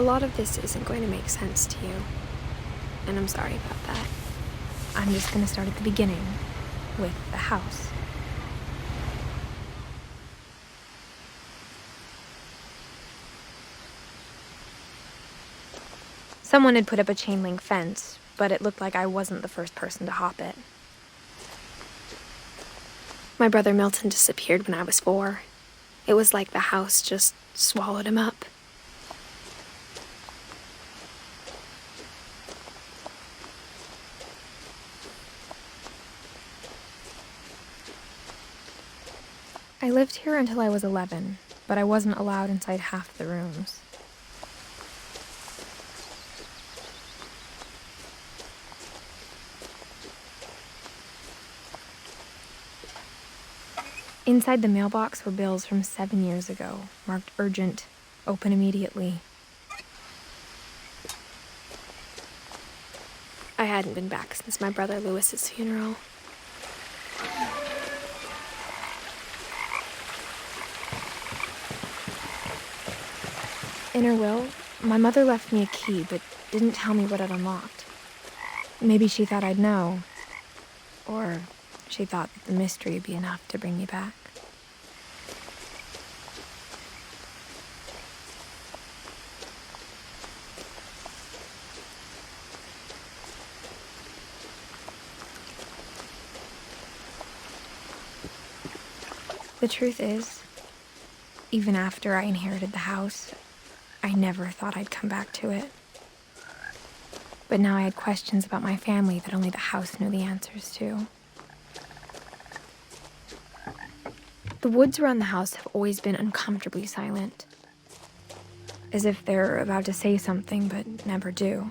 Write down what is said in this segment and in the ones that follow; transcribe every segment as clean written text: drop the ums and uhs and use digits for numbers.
A lot of this isn't going to make sense to you, and I'm sorry about that. I'm just going to start at the beginning, with the house. Someone had put up a chain link fence, but it looked like I wasn't the first person to hop it. My brother Milton disappeared when I was 4. It was like the house just swallowed him up. I lived here until I was 11, but I wasn't allowed inside half the rooms. Inside the mailbox were bills from 7 years ago, marked urgent, open immediately. I hadn't been back since my brother Lewis's funeral. In her will, my mother left me a key, but didn't tell me what it unlocked. Maybe she thought I'd know, or she thought that the mystery would be enough to bring me back. The truth is, even after I inherited the house, I never thought I'd come back to it. But now I had questions about my family that only the house knew the answers to. The woods around the house have always been uncomfortably silent, as if they're about to say something but never do.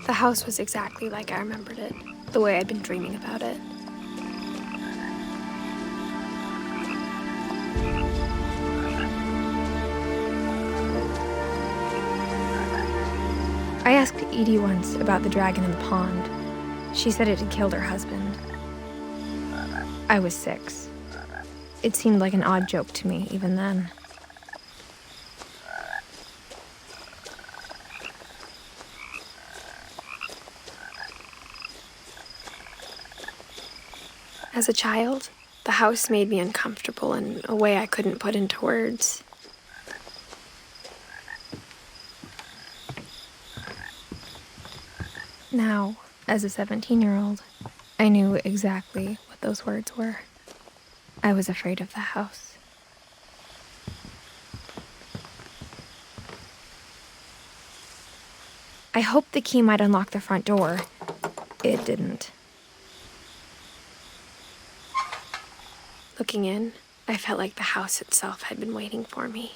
The house was exactly like I remembered it, the way I'd been dreaming about it. I asked Edie once about the dragon in the pond. She said it had killed her husband. I was 6. It seemed like an odd joke to me even then. As a child, the house made me uncomfortable in a way I couldn't put into words. Now, as a 17-year-old, I knew exactly what those words were. I was afraid of the house. I hoped the key might unlock the front door. It didn't. Looking in, I felt like the house itself had been waiting for me.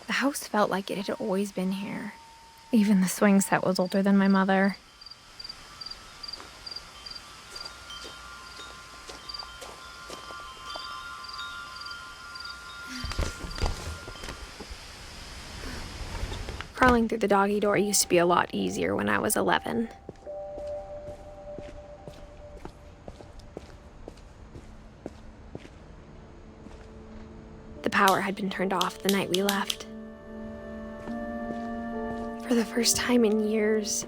The house felt like it had always been here. Even the swing set was older than my mother. Crawling through the doggy door used to be a lot easier when I was 11. The power had been turned off the night we left. For the first time in years,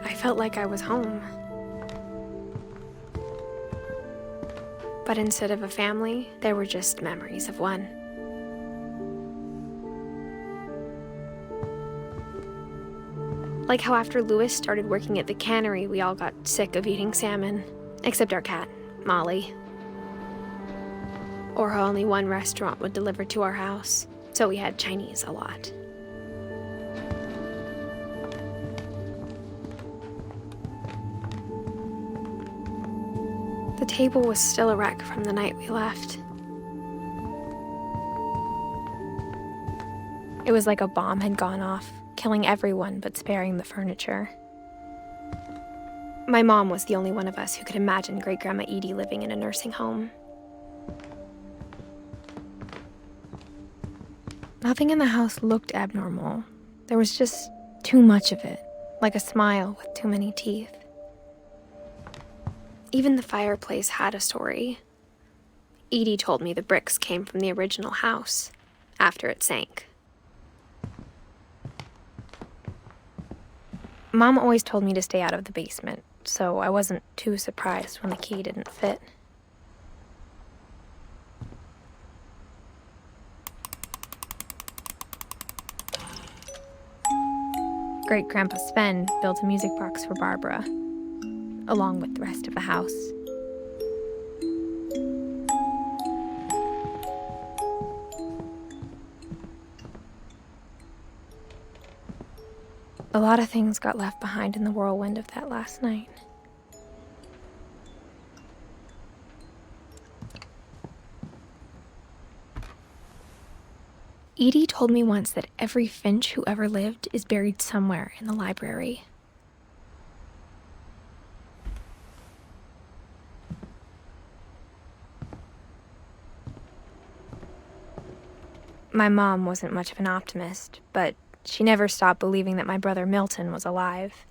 I felt like I was home. But instead of a family, there were just memories of one. Like how after Lewis started working at the cannery, we all got sick of eating salmon, except our cat, Molly. Or how only one restaurant would deliver to our house. So we had Chinese a lot. table was still a wreck from the night we left. It was like a bomb had gone off, killing everyone but sparing the furniture. My mom was the only one of us who could imagine Great-Grandma Edie living in a nursing home. Nothing in the house looked abnormal. There was just too much of it, like a smile with too many teeth. Even the fireplace had a story. Edie told me the bricks came from the original house, after it sank. Mom always told me to stay out of the basement, so I wasn't too surprised when the key didn't fit. Great-Grandpa Sven built a music box for Barbara, along with the rest of the house. A lot of things got left behind in the whirlwind of that last night. Edie told me once that every Finch who ever lived is buried somewhere in the library. My mom wasn't much of an optimist, but she never stopped believing that my brother Milton was alive.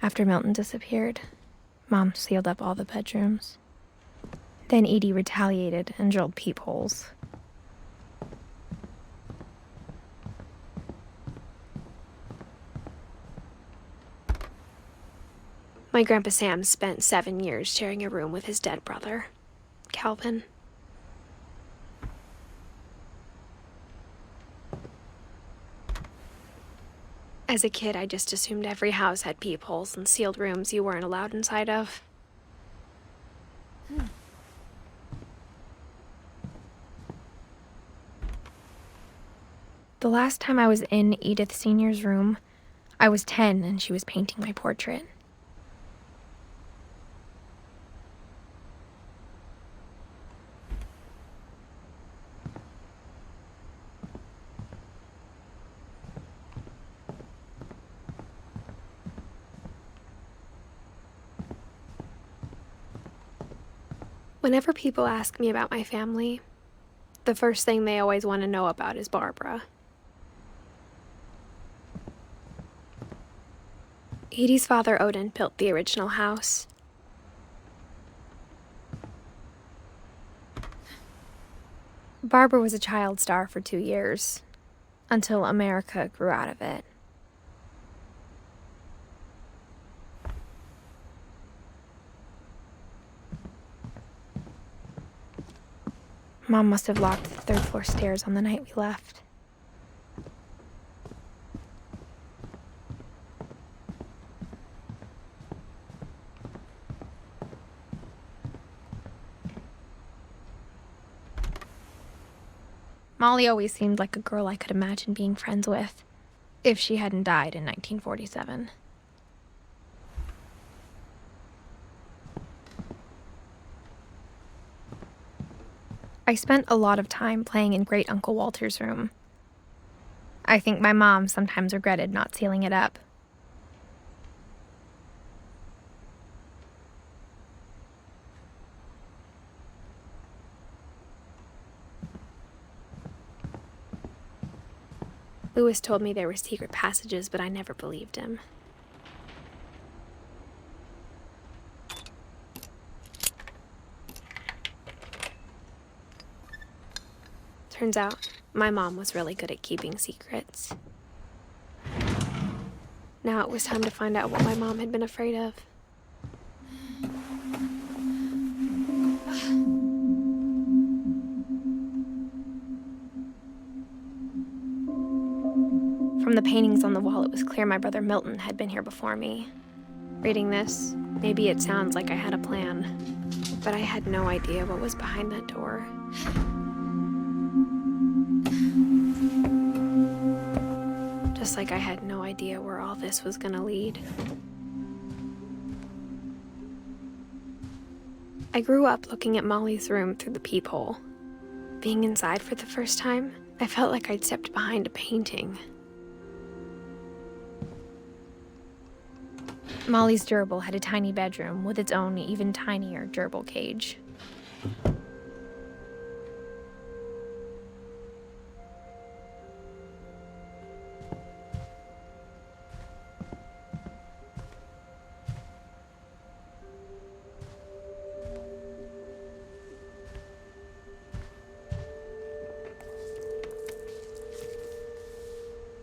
After Milton disappeared, Mom sealed up all the bedrooms. Then Edie retaliated and drilled peepholes. My Grandpa Sam spent 7 years sharing a room with his dead brother, Calvin. As a kid, I just assumed every house had peepholes and sealed rooms you weren't allowed inside of. The last time I was in Edith Sr.'s room, I was 10 and she was painting my portrait. Whenever people ask me about my family, the first thing they always want to know about is Barbara. Edie's father, Odin, built the original house. Barbara was a child star for 2 years, until America grew out of it. Mom must have locked the third-floor stairs on the night we left. Molly always seemed like a girl I could imagine being friends with, if she hadn't died in 1947. I spent a lot of time playing in Great Uncle Walter's room. I think my mom sometimes regretted not sealing it up. Lewis told me there were secret passages, but I never believed him. Turns out, my mom was really good at keeping secrets. Now it was time to find out what my mom had been afraid of. From the paintings on the wall, it was clear my brother Milton had been here before me. Reading this, maybe it sounds like I had a plan, but I had no idea what was behind that door. Just like I had no idea where all this was gonna lead. I grew up looking at Molly's room through the peephole. Being inside for the first time, I felt like I'd stepped behind a painting. Molly's gerbil had a tiny bedroom with its own even tinier gerbil cage.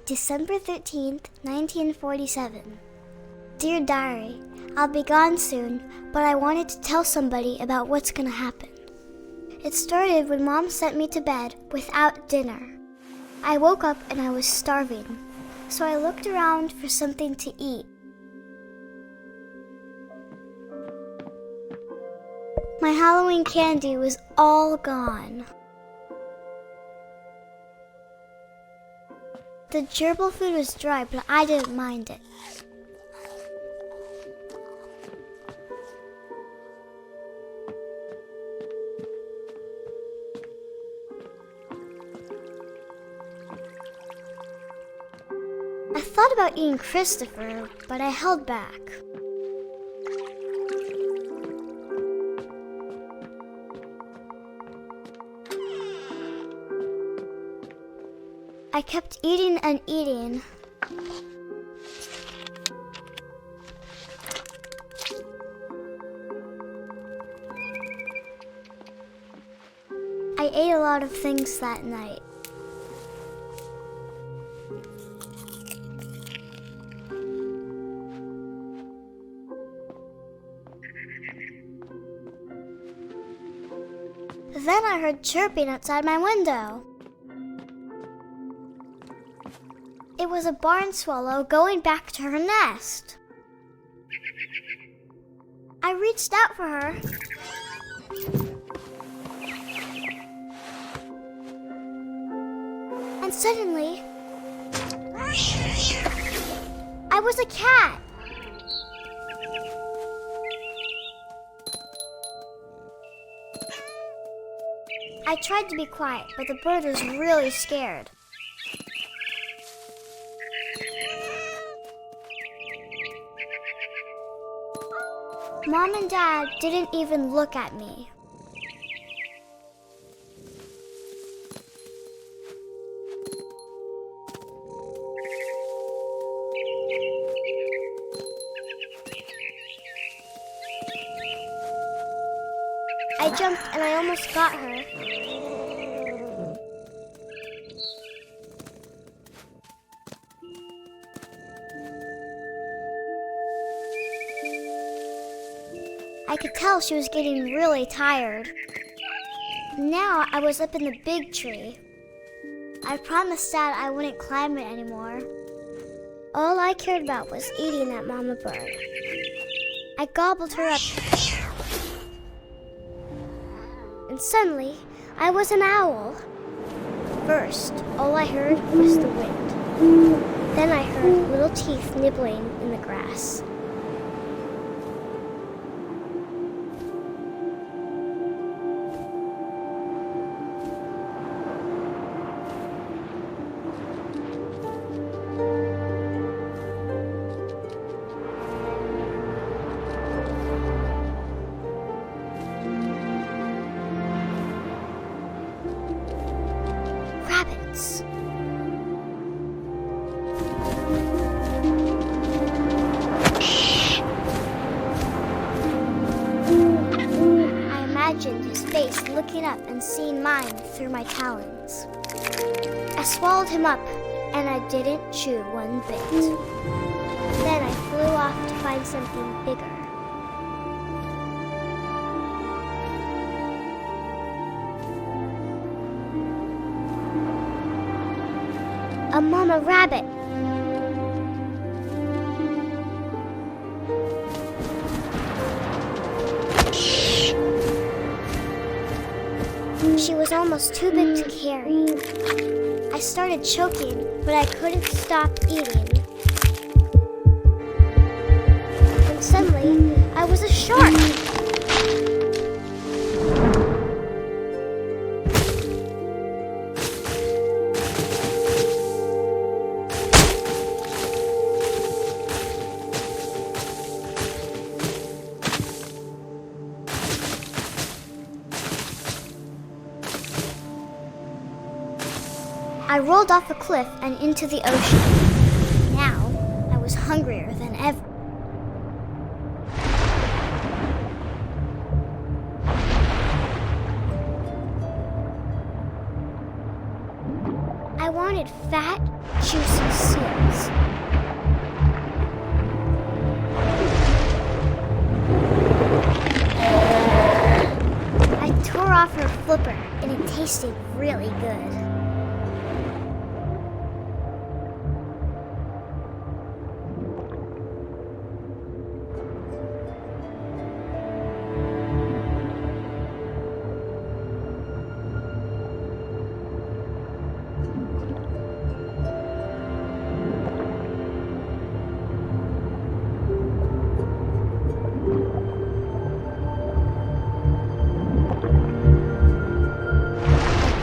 December 13th, 1947. Dear Diary, I'll be gone soon, but I wanted to tell somebody about what's gonna happen. It started when Mom sent me to bed without dinner. I woke up and I was starving, so I looked around for something to eat. My Halloween candy was all gone. The gerbil food was dry, but I didn't mind it. I thought about eating Christopher, but I held back. I kept eating and eating. I ate a lot of things that night. Then I heard chirping outside my window. It was a barn swallow going back to her nest. I reached out for her. And suddenly, I was a cat. I tried to be quiet, but the bird was really scared. Mom and Dad didn't even look at me. I jumped and I almost got her. I could tell she was getting really tired. Now I was up in the big tree. I promised Dad I wouldn't climb it anymore. All I cared about was eating that mama bird. I gobbled her up. And suddenly, I was an owl. First, all I heard was the wind. Then I heard little teeth nibbling in the grass. Rabbits. I imagined his face looking up and seeing mine through my talons. I swallowed him up, and I didn't chew one bit. Then I flew off to find something bigger. A mama rabbit. almost too big to carry. I started choking, but I couldn't stop eating. And suddenly, I was a shark. I rolled off a cliff and into the ocean. Now, I was hungrier than ever. I wanted fat, juicy seals. I tore off her flipper, and it tasted really good.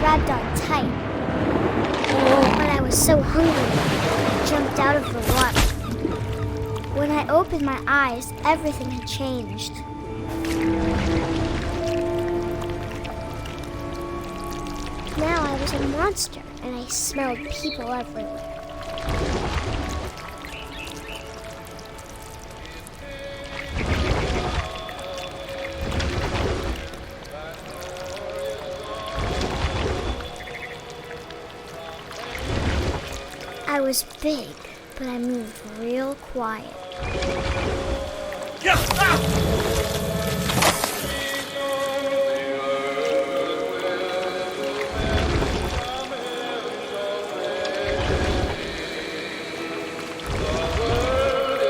Grabbed on tight. But I was so hungry, I jumped out of the water. When I opened my eyes, everything had changed. Now I was a monster, and I smelled people everywhere. I was big, but I moved real quiet.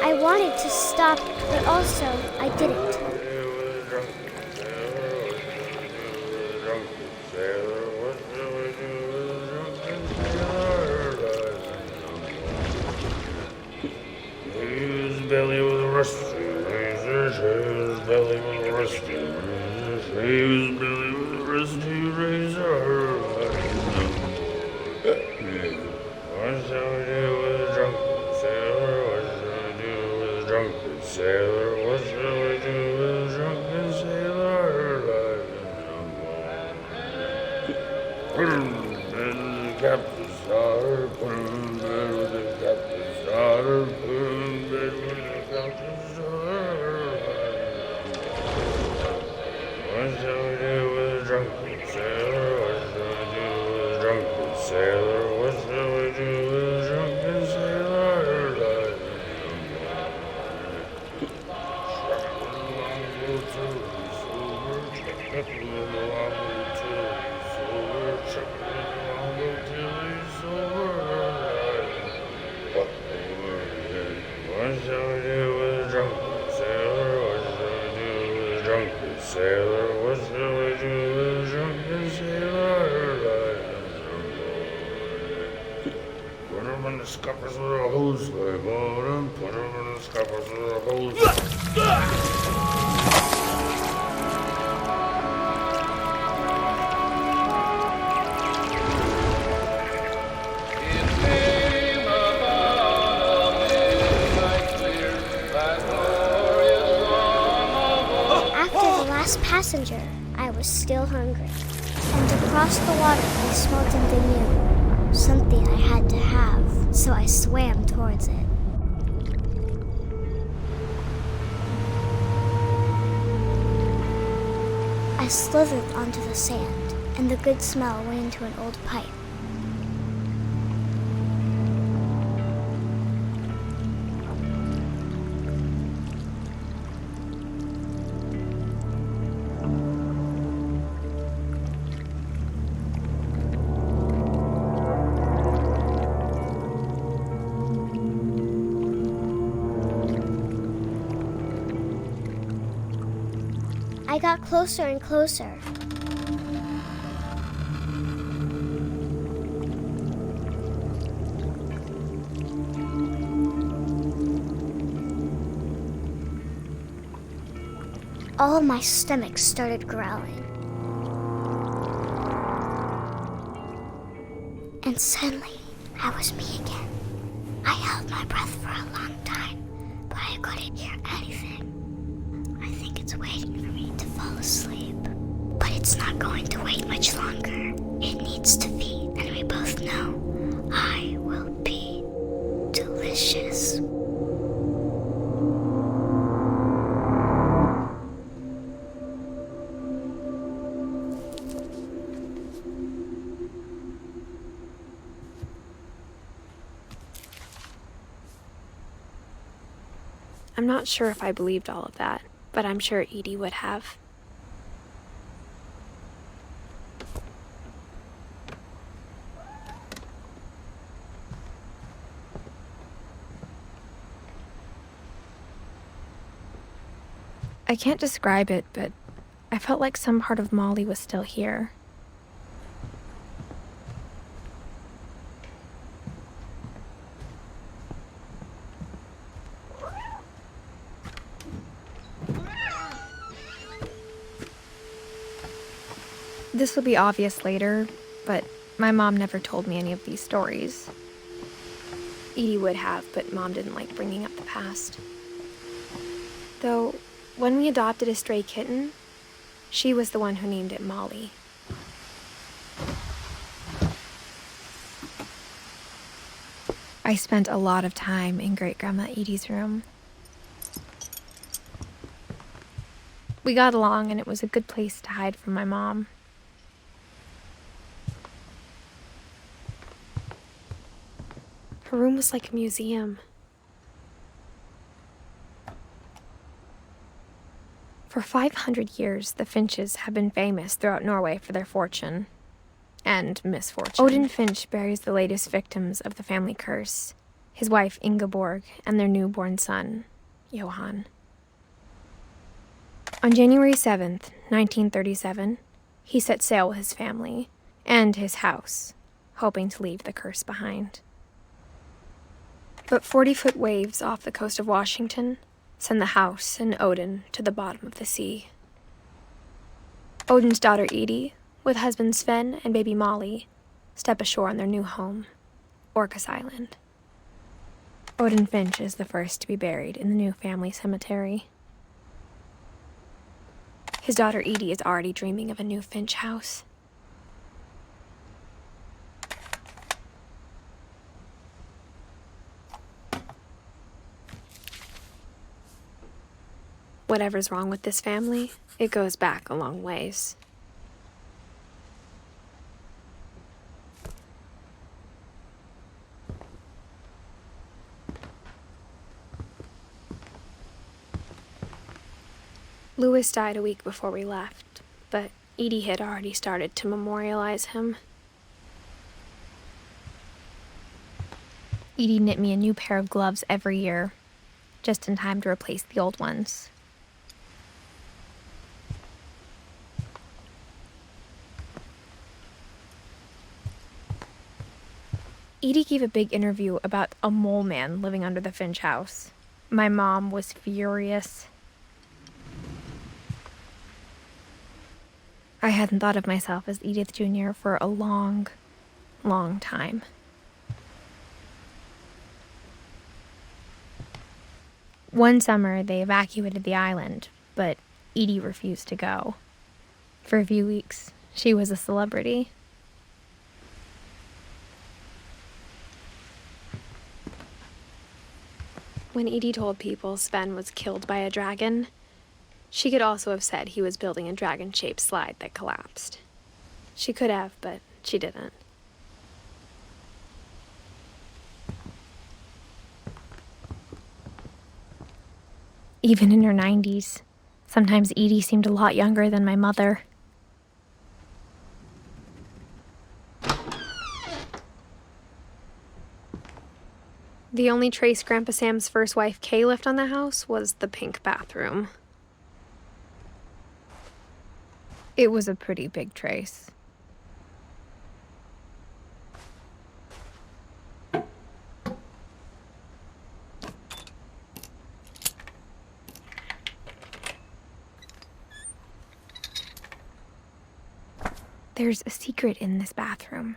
I wanted to stop, but also I didn't. Belly was rusty razor, his belly was rusty razor, his belly was rusty razor. What shall we do with a drunken sailor? What shall we do with a drunken sailor? What shall we do with a drunken sailor? Put him in bed with the captain's daughter, put him in bed with the captain's daughter, put him in bed with the captain's daughter. What shall we do with a drunken sailor? What shall we do with a drunken sailor? What shall we do with a drunken sailor? What shall we do with a drunken sailor? What shall we do with a drunken sailor? What shall we do with a drunken sailor? Put him in the scuppers with a hose pipe on him. Put him in the scuppers with a hose pipe. Passenger, I was still hungry. And across the water, I smelled something new. Something I had to have, so I swam towards it. I slithered onto the sand, and the good smell went into an old pipe. I got closer and closer. all of my stomach started growling. And suddenly, I was me again. I held my breath for a long time, but I couldn't hear anything. I think it's waiting for me to fall asleep. But it's not going to wait much longer. It needs to feed, and we both know I will be delicious. I'm not sure if I believed all of that, but I'm sure Edie would have. I can't describe it, but I felt like some part of Molly was still here. This will be obvious later, but my mom never told me any of these stories. Edie would have, but Mom didn't like bringing up the past. Though, when we adopted a stray kitten, she was the one who named it Molly. I spent a lot of time in Great-Grandma Edie's room. We got along, and it was a good place to hide from my mom. Her room was like a museum. For 500 years, the Finches have been famous throughout Norway for their fortune and misfortune. Odin Finch buries the latest victims of the family curse, his wife Ingeborg and their newborn son, Johan. On January 7th, 1937, he set sail with his family and his house, hoping to leave the curse behind. But 40-foot waves off the coast of Washington send the house and Odin to the bottom of the sea. Odin's daughter Edie, with husband Sven and baby Molly, step ashore on their new home, Orcas Island. Odin Finch is the first to be buried in the new family cemetery. His daughter Edie is already dreaming of a new Finch house. Whatever's wrong with this family, it goes back a long ways. Louis died a week before we left, but Edie had already started to memorialize him. Edie knit me a new pair of gloves every year, just in time to replace the old ones. Edie gave a big interview about a mole man living under the Finch house. My mom was furious. I hadn't thought of myself as Edith Jr. for a long, long time. One summer, they evacuated the island, but Edie refused to go. For a few weeks, she was a celebrity. When Edie told people Sven was killed by a dragon, she could also have said he was building a dragon-shaped slide that collapsed. She could have, but she didn't. Even in her 90s, sometimes Edie seemed a lot younger than my mother. The only trace Grandpa Sam's first wife, Kay, left on the house was the pink bathroom. It was a pretty big trace. There's a secret in this bathroom.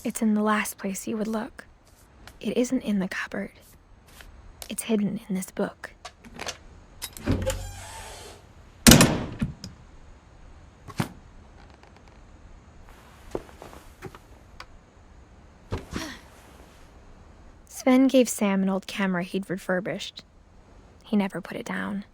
It's in the last place you would look. It isn't in the cupboard. It's hidden in this book. Sven gave Sam an old camera he'd refurbished. He never put it down.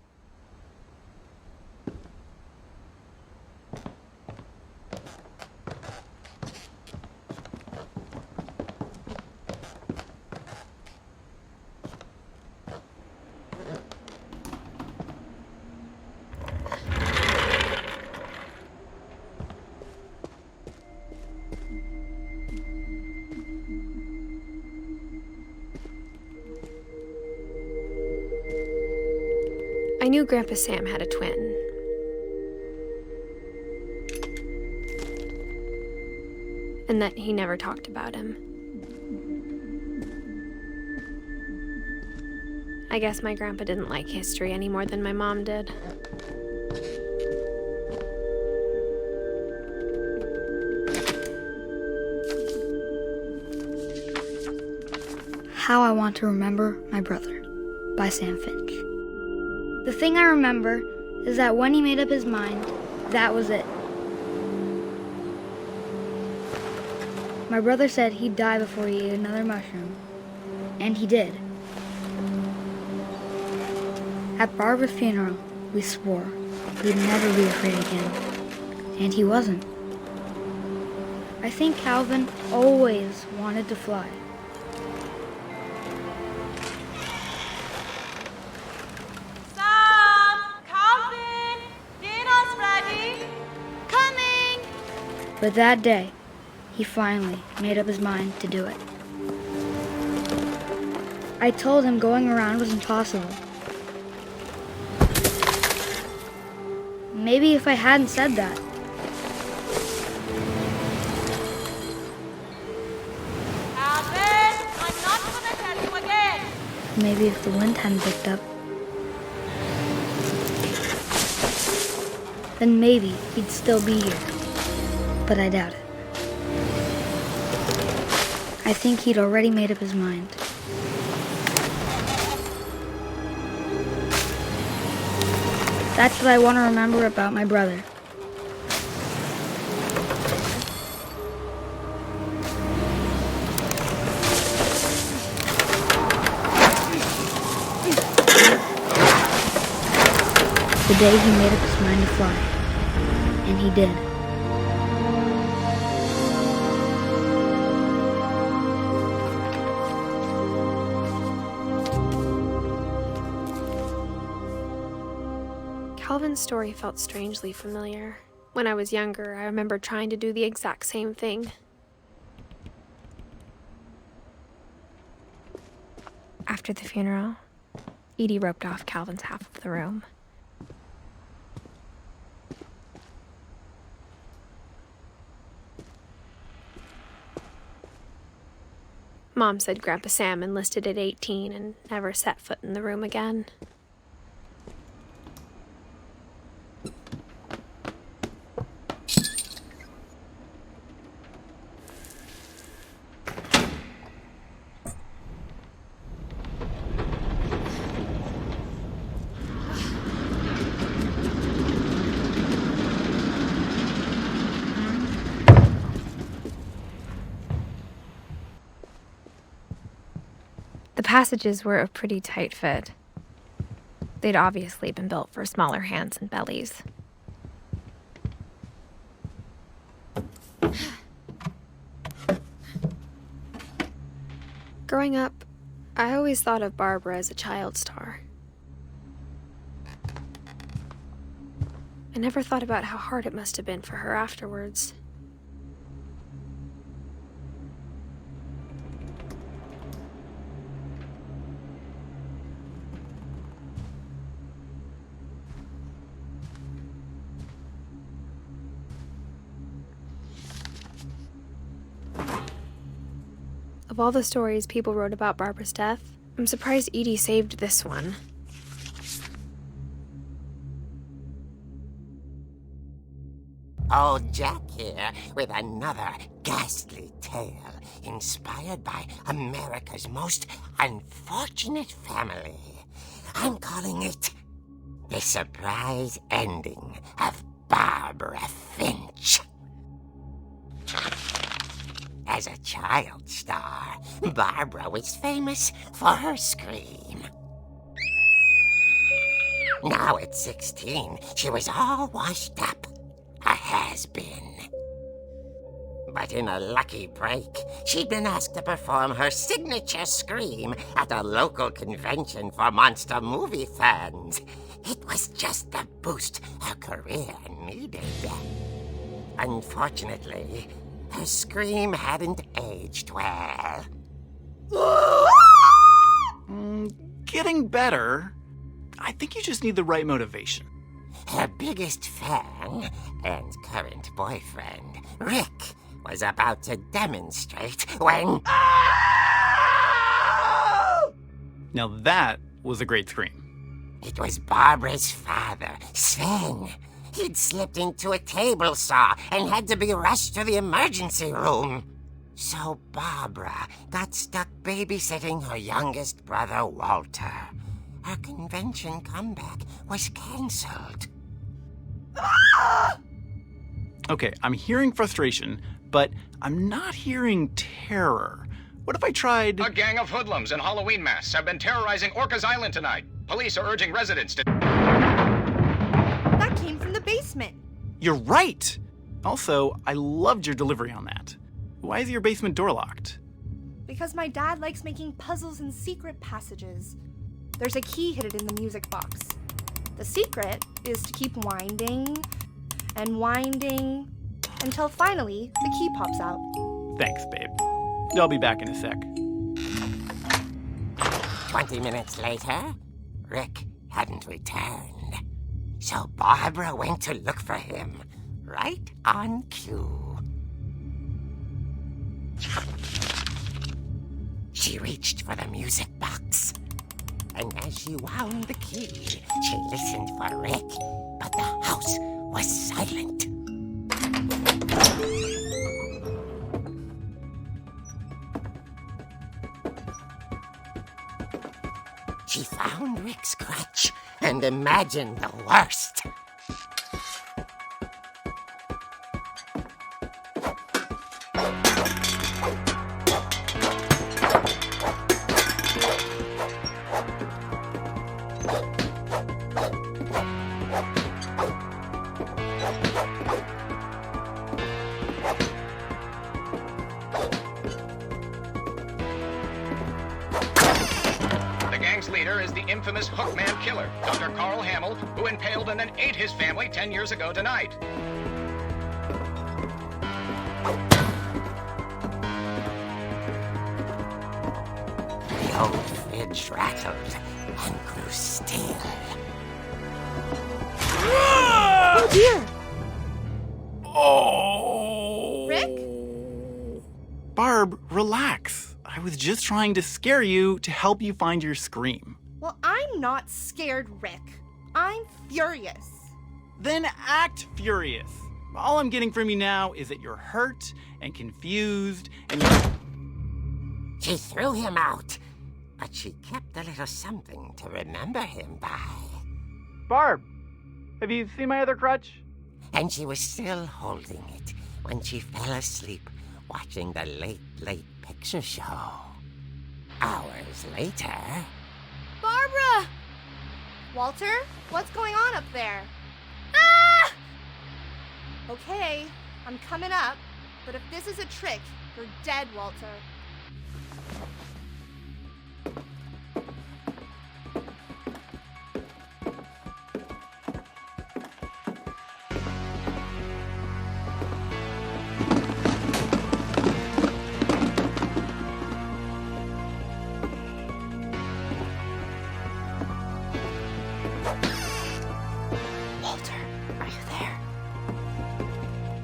I knew Grandpa Sam had a twin. And that he never talked about him. I guess my grandpa didn't like history any more than my mom did. How I Want to Remember My Brother by Sam Finch. The thing I remember is that when he made up his mind, that was it. My brother said he'd die before he ate another mushroom. And he did. At Barbara's funeral, we swore we'd never be afraid again. And he wasn't. I think Calvin always wanted to fly. But that day, he finally made up his mind to do it. I told him going around was impossible. Maybe if I hadn't said that. Alvin, I'm not gonna tell you again. Maybe if the wind hadn't picked up. Then maybe he'd still be here. But I doubt it. I think he'd already made up his mind. That's what I want to remember about my brother. The day he made up his mind to fly. And he did. Calvin's story felt strangely familiar. When I was younger, I remember trying to do the exact same thing. After the funeral, Edie roped off Calvin's half of the room. Mom said Grandpa Sam enlisted at 18 and never set foot in the room again. The passages were a pretty tight fit. They'd obviously been built for smaller hands and bellies. Growing up, I always thought of Barbara as a child star. I never thought about how hard it must have been for her afterwards. Of all the stories people wrote about Barbara's death, I'm surprised Edie saved this one. Old Jack here with another ghastly tale inspired by America's most unfortunate family. I'm calling it The Surprise Ending of Barbara Finch. As a child star, Barbara was famous for her scream. Now at 16, she was all washed up, a has-been. But in a lucky break, she'd been asked to perform her signature scream at a local convention for monster movie fans. It was just the boost her career needed. Unfortunately, her scream hadn't aged well. Getting better. I think you just need the right motivation. Her biggest fan and current boyfriend, Rick, was about to demonstrate when... Now that was a great scream. It was Barbara's father, Sven. He'd slipped into a table saw and had to be rushed to the emergency room. So Barbara got stuck babysitting her youngest brother, Walter. Her convention comeback was cancelled. Okay, I'm hearing frustration, but I'm not hearing terror. What if I tried... A gang of hoodlums in Halloween masks have been terrorizing Orcas Island tonight. Police are urging residents to... That came from the basement. You're right! Also, I loved your delivery on that. Why is your basement door locked? Because my dad likes making puzzles and secret passages. There's a key hidden in the music box. The secret is to keep winding and winding until finally the key pops out. Thanks, babe. I'll be back in a sec. 20 minutes later, Rick hadn't returned. So Barbara went to look for him, right on cue. She reached for the music box, and as she wound the key, she listened for Rick, but the house was silent. She found Rick's crutch and imagined the worst. Leader is the infamous Hookman killer, Dr. Carl Hamill, who impaled and then ate his family 10 years ago tonight. The old fridge rattled and grew still. Oh dear! Oh! Rick? Barb, relax. I was just trying to scare you to help you find your scream. Well, I'm not scared, Rick. I'm furious. Then act furious. All I'm getting from you now is that you're hurt and confused and you're... She threw him out, but she kept a little something to remember him by. Barb, have you seen my other crutch? And she was still holding it when she fell asleep watching the late picture show. Hours later... Barbara! Walter, what's going on up there? Ah! Okay, I'm coming up, but if this is a trick, you're dead, Walter.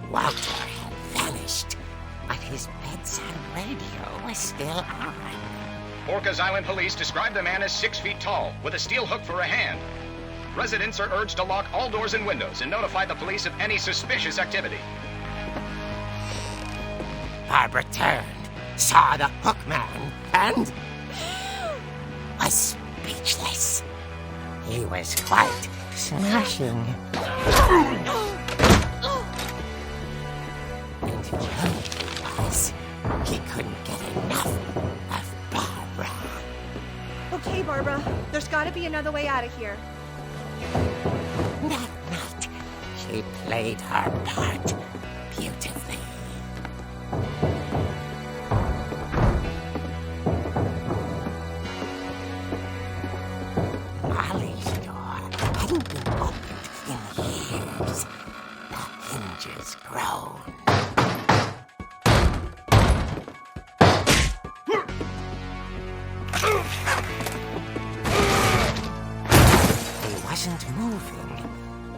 Walter had vanished, but his bedside radio was still on. Orcas Island police described the man as 6 feet tall, with a steel hook for a hand. Residents are urged to lock all doors and windows and notify the police of any suspicious activity. Barbara turned, saw the hookman, and was speechless. He was quite smashing. And the truth was, he couldn't get enough of Barbara. Okay, Barbara, there's gotta be another way out of here. That night, she played her part beautifully. Molly's door hadn't been opened in years. The hinges groaned. He wasn't moving,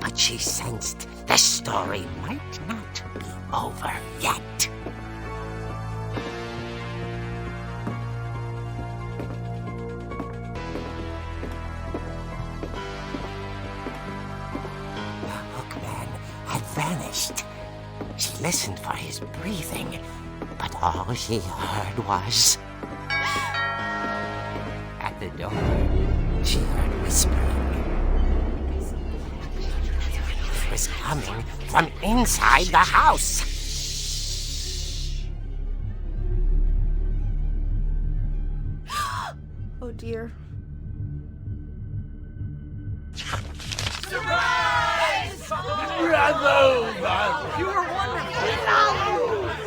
but she sensed the story might not be over yet. The hookman had vanished. She listened for his breathing, but all she heard was... At the door, she heard whispering. It was coming from inside the house. Oh dear. The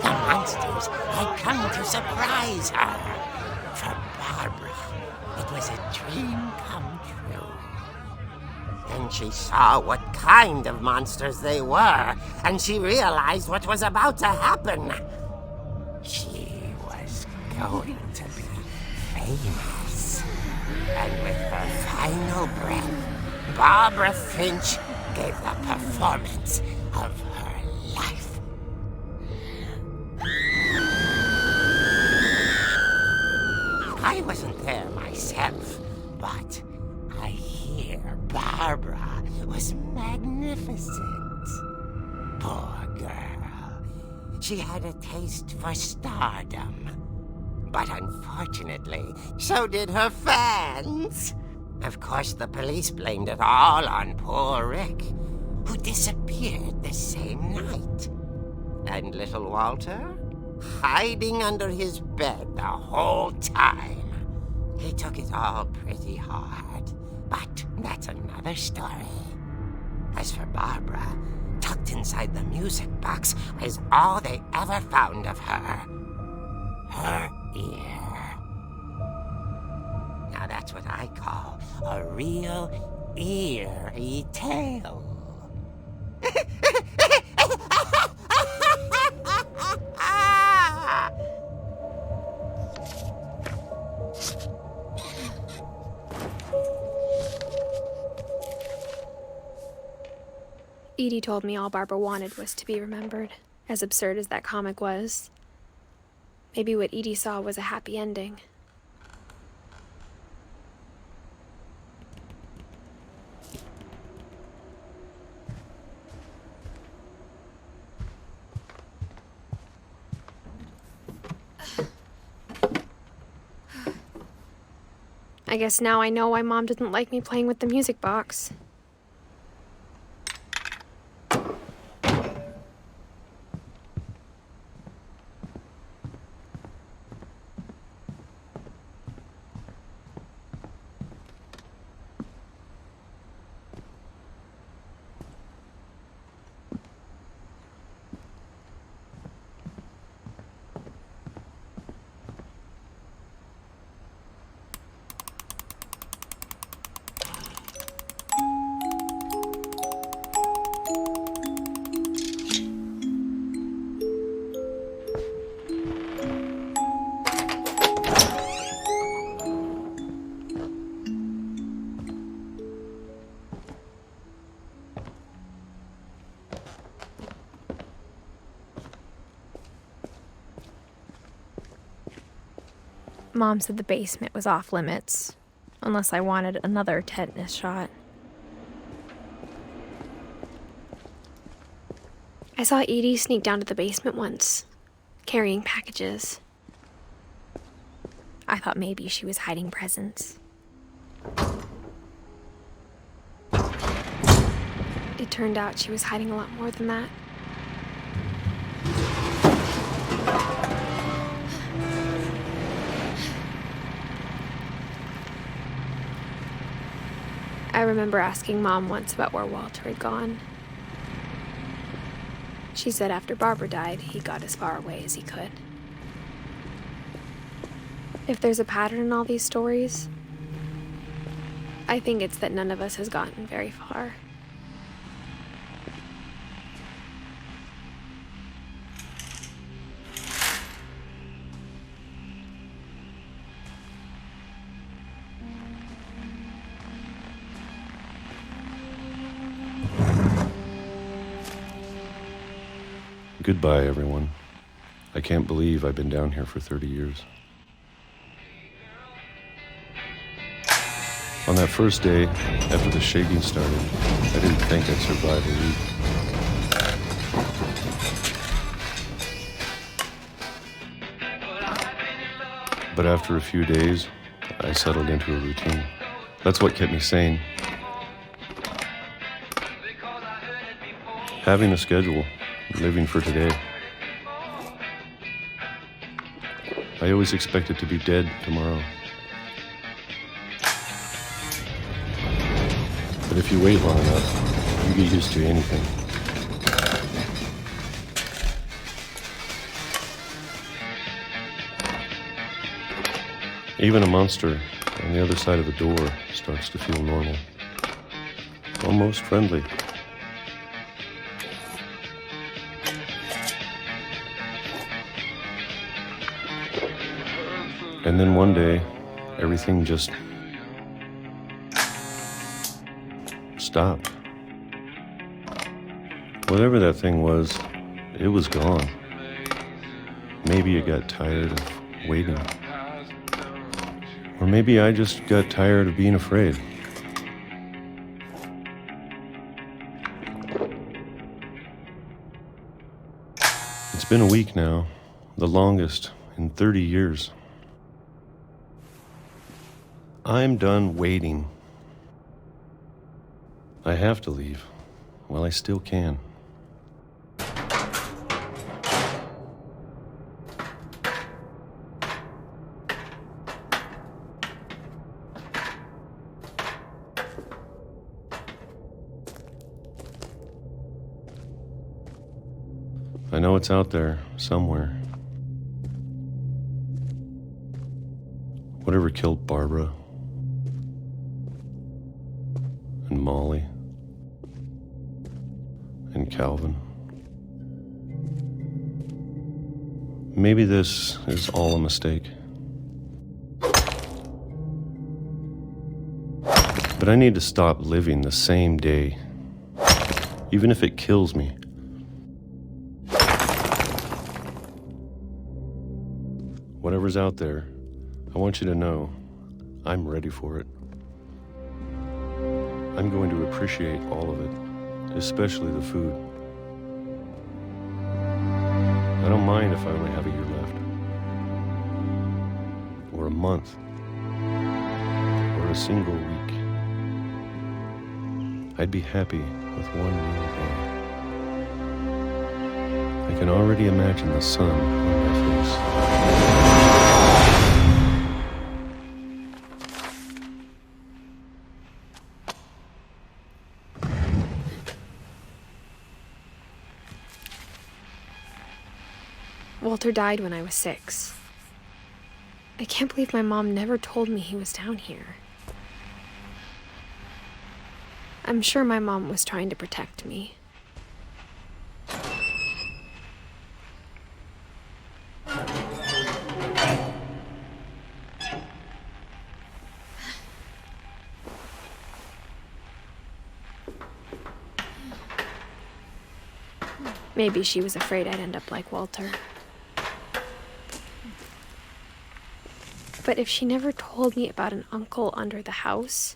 monsters had come to surprise her. For Barbara, it was a dream come true. Then she saw what kind of monsters they were, and she realized what was about to happen. She was going to be famous. And with her final breath, Barbara Finch gave the performance of her life. I wasn't there myself, but I hear Barbara was magnificent. Poor girl. She had a taste for stardom. But unfortunately, so did her fans. Of course, the police blamed it all on poor Rick, who disappeared the same night. And little Walter, hiding under his bed the whole time. He took it all pretty hard, but that's another story. As for Barbara, tucked inside the music box was all they ever found of her. Her ear. Now that's what I call a real eerie tale. Edie told me all Barbara wanted was to be remembered, as absurd as that comic was. Maybe what Edie saw was a happy ending. I guess now I know why Mom didn't like me playing with the music box. Mom said the basement was off limits, unless I wanted another tetanus shot. I saw Edie sneak down to the basement once, carrying packages. I thought maybe she was hiding presents. It turned out she was hiding a lot more than that. I remember asking Mom once about where Walter had gone. She said after Barbara died, he got as far away as he could. If there's a pattern in all these stories, I think it's that none of us has gotten very far. Goodbye, everyone. I can't believe I've been down here for 30 years. On that first day, after the shaking started, I didn't think I'd survive a week. But after a few days, I settled into a routine. That's what kept me sane. Having a schedule, living for today. I always expected to be dead tomorrow. But if you wait long enough, you get used to anything. Even a monster on the other side of a door starts to feel normal. Almost friendly. And then one day, everything just stopped. Whatever that thing was, it was gone. Maybe it got tired of waiting. Or maybe I just got tired of being afraid. It's been a week now, the longest in 30 years. I'm done waiting. I have to leave while I still can. I know it's out there somewhere. Whatever killed Barbara and Molly and Calvin. Maybe this is all a mistake. But I need to stop living the same day, even if it kills me. Whatever's out there, I want you to know I'm ready for it. I'm going to appreciate all of it, especially the food. I don't mind if I only have a year left, or a month, or a single week. I'd be happy with one meal a day. I can already imagine the sun on my face. Walter died when I was 6. I can't believe my mom never told me he was down here. I'm sure my mom was trying to protect me. Maybe she was afraid I'd end up like Walter. But if she never told me about an uncle under the house,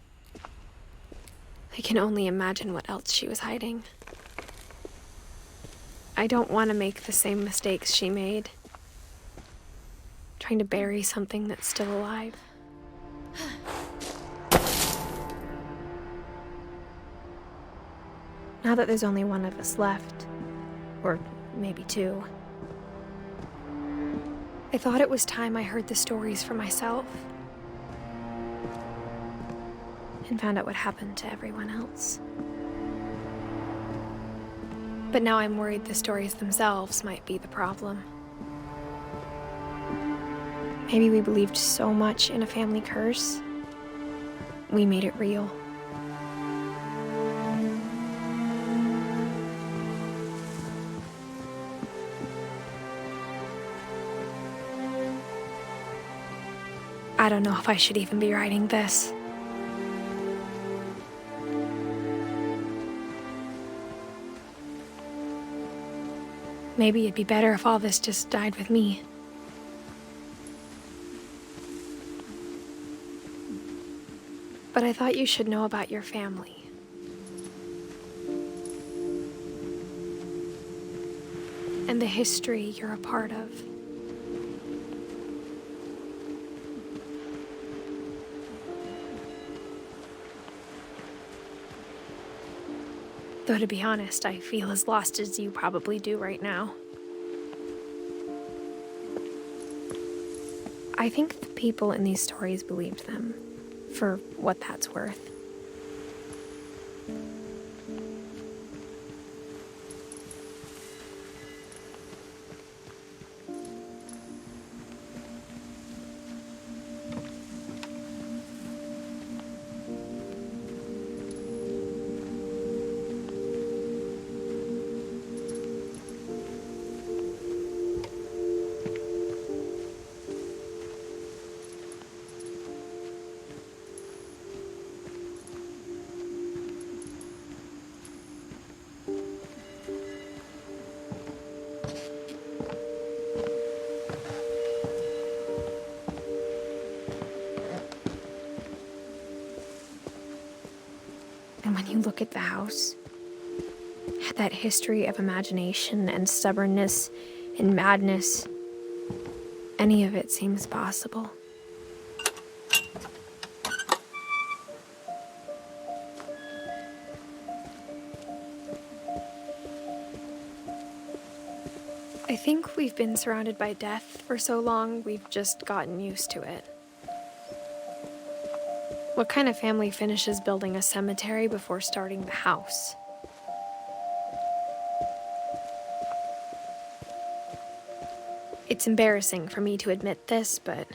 I can only imagine what else she was hiding. I I don't want to make the same mistakes she made. Trying to bury something that's still alive. Now that there's only one of us left, or maybe two, I thought it was time I heard the stories for myself and found out what happened to everyone else. But now I'm worried the stories themselves might be the problem. Maybe we believed so much in a family curse, we made it real. I don't know if I should even be writing this. Maybe it'd be better if all this just died with me. But I thought you should know about your family. And the history you're a part of. Though to be honest, I feel as lost as you probably do right now. I think the people in these stories believed them, for what that's worth. And when you look at the house, at that history of imagination and stubbornness and madness, any of it seems possible. I think we've been surrounded by death for so long, we've just gotten used to it. What kind of family finishes building a cemetery before starting the house? It's embarrassing for me to admit this, but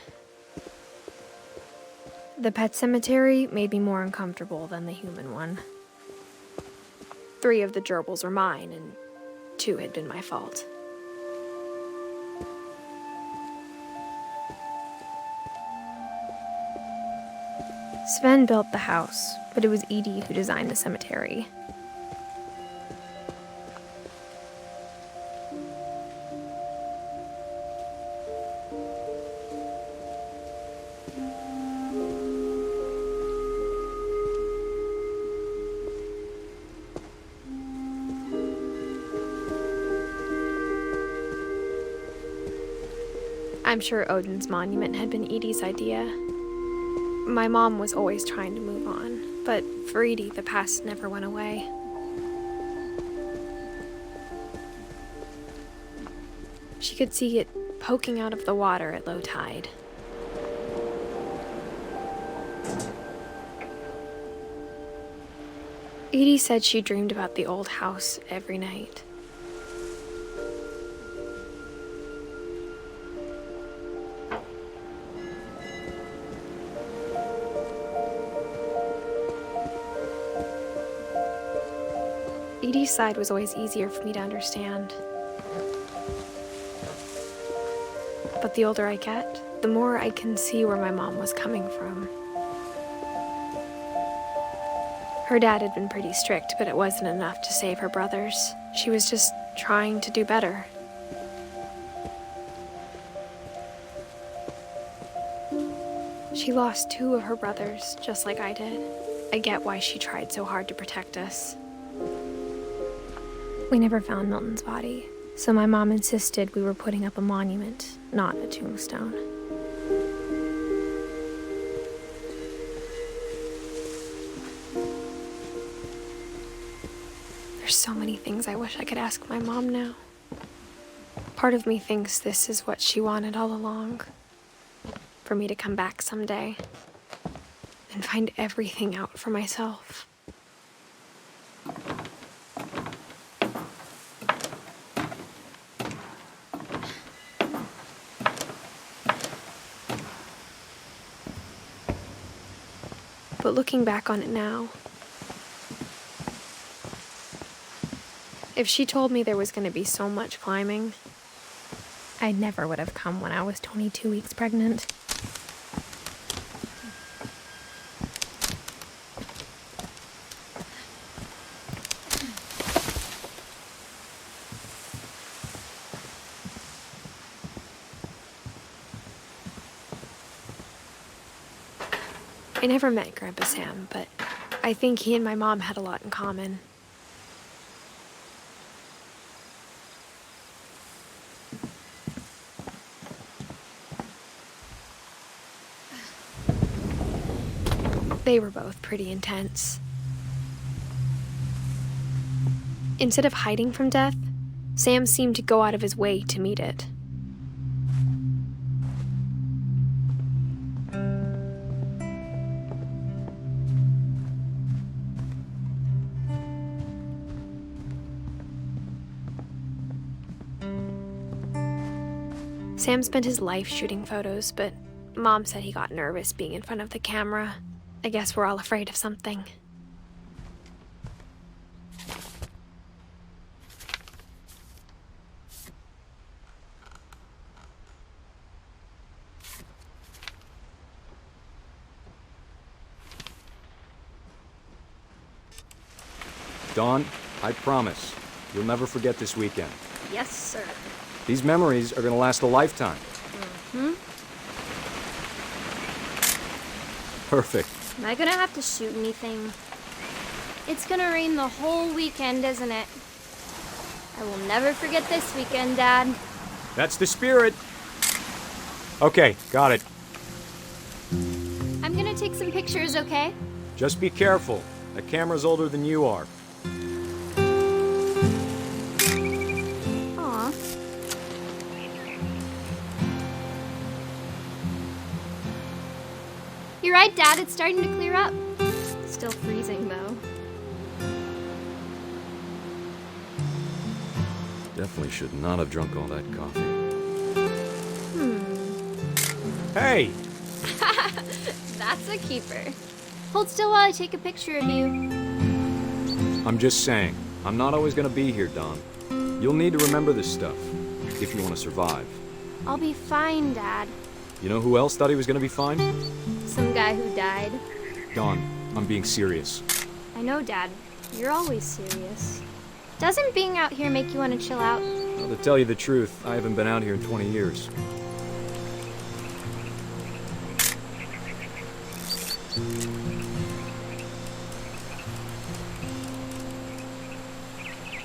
the pet cemetery made me more uncomfortable than the human one. 3 of the gerbils were mine, and 2 had been my fault. Sven built the house, but it was Edie who designed the cemetery. I'm sure Odin's monument had been Edie's idea. My mom was always trying to move on, but for Edie, the past never went away. She could see it poking out of the water at low tide. Edie said she dreamed about the old house every night. Edie's side was always easier for me to understand. But the older I get, the more I can see where my mom was coming from. Her dad had been pretty strict, but it wasn't enough to save her brothers. She was just trying to do better. She lost 2 of her brothers, just like I did. I get why she tried so hard to protect us. We never found Milton's body, So my mom insisted we were putting up a monument, not a tombstone. There's so many things I wish I could ask my mom now. Part of me thinks this is what she wanted all along. For me to come back someday and find everything out for myself. But looking back on it now, if she told me there was going to be so much climbing, I never would have come when I was 22 weeks pregnant. I never met Grandpa Sam, but I think he and my mom had a lot in common. They were both pretty intense. Instead of hiding from death, Sam seemed to go out of his way to meet it. Sam spent his life shooting photos, but Mom said he got nervous being in front of the camera. I guess we're all afraid of something. Dawn, I promise, you'll never forget this weekend. Yes, sir. These memories are gonna last a lifetime. Hmm? Perfect. Am I gonna have to shoot anything? It's gonna rain the whole weekend, isn't it? I will never forget this weekend, Dad. That's the spirit. Okay, got it. I'm gonna take some pictures, okay? Just be careful. That camera's older than you are. Aw. You're right, Dad. It's starting to clear up. Still freezing, though. Definitely should not have drunk all that coffee. Hey! That's a keeper. Hold still while I take a picture of you. I'm just saying, I'm not always gonna be here, Dawn. You'll need to remember this stuff, if you want to survive. I'll be fine, Dad. You know who else thought he was gonna be fine? Some guy who died. Dawn, I'm being serious. I know, Dad. You're always serious. Doesn't being out here make you want to chill out? Well, to tell you the truth, I haven't been out here in 20 years.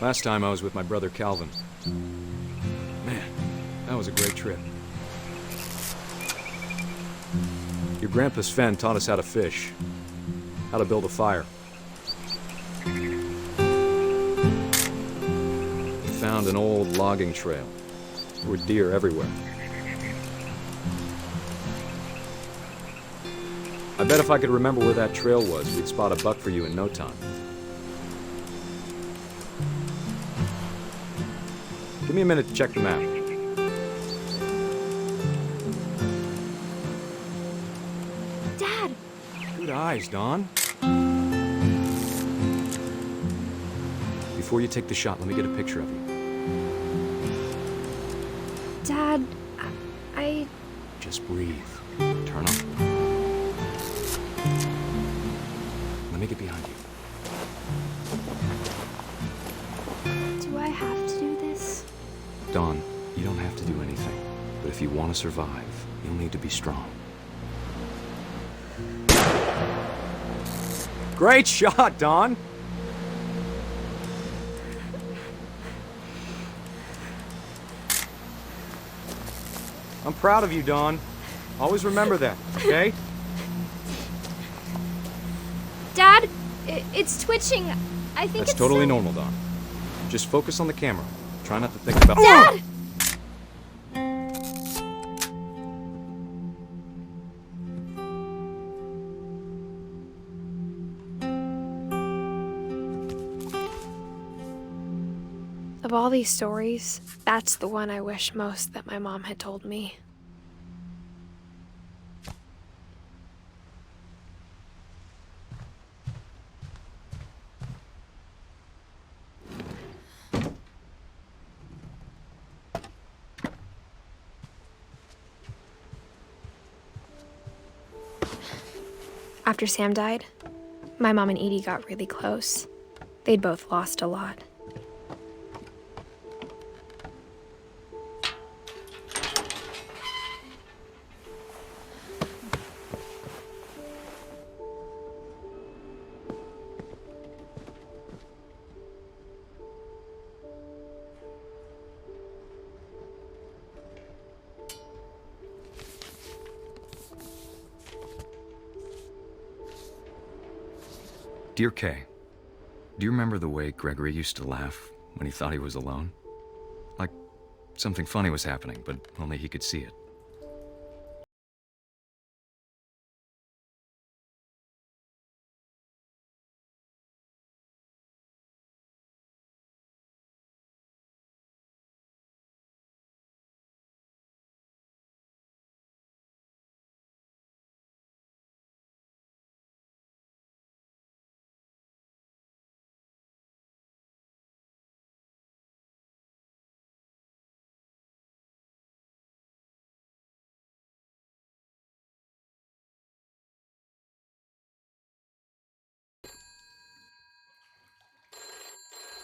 Last time I was with my brother Calvin. Man, that was a great trip. Your grandpa Sven taught us how to fish, how to build a fire. We found an old logging trail. There were deer everywhere. I bet if I could remember where that trail was, we'd spot a buck for you in no time. Give me a minute to check the map. Dad! Good eyes, Dawn. Before you take the shot, let me get a picture of you. Dad, I... Just breathe. Turn up. Let me get behind you. Do I have to do this? Dawn, you don't have to do anything. But if you want to survive, you'll need to be strong. Great shot, Dawn! I'm proud of you, Dawn. Always remember that, okay? Dad, it's twitching. I think That's it's totally some- normal, Dawn. Just focus on the camera. Try not to think about— Dad! Of all these stories, that's the one I wish most that my mom had told me. After Sam died, my mom and Edie got really close. They'd both lost a lot. Dear Kay, do you remember the way Gregory used to laugh when he thought he was alone? Like something funny was happening, but only he could see it.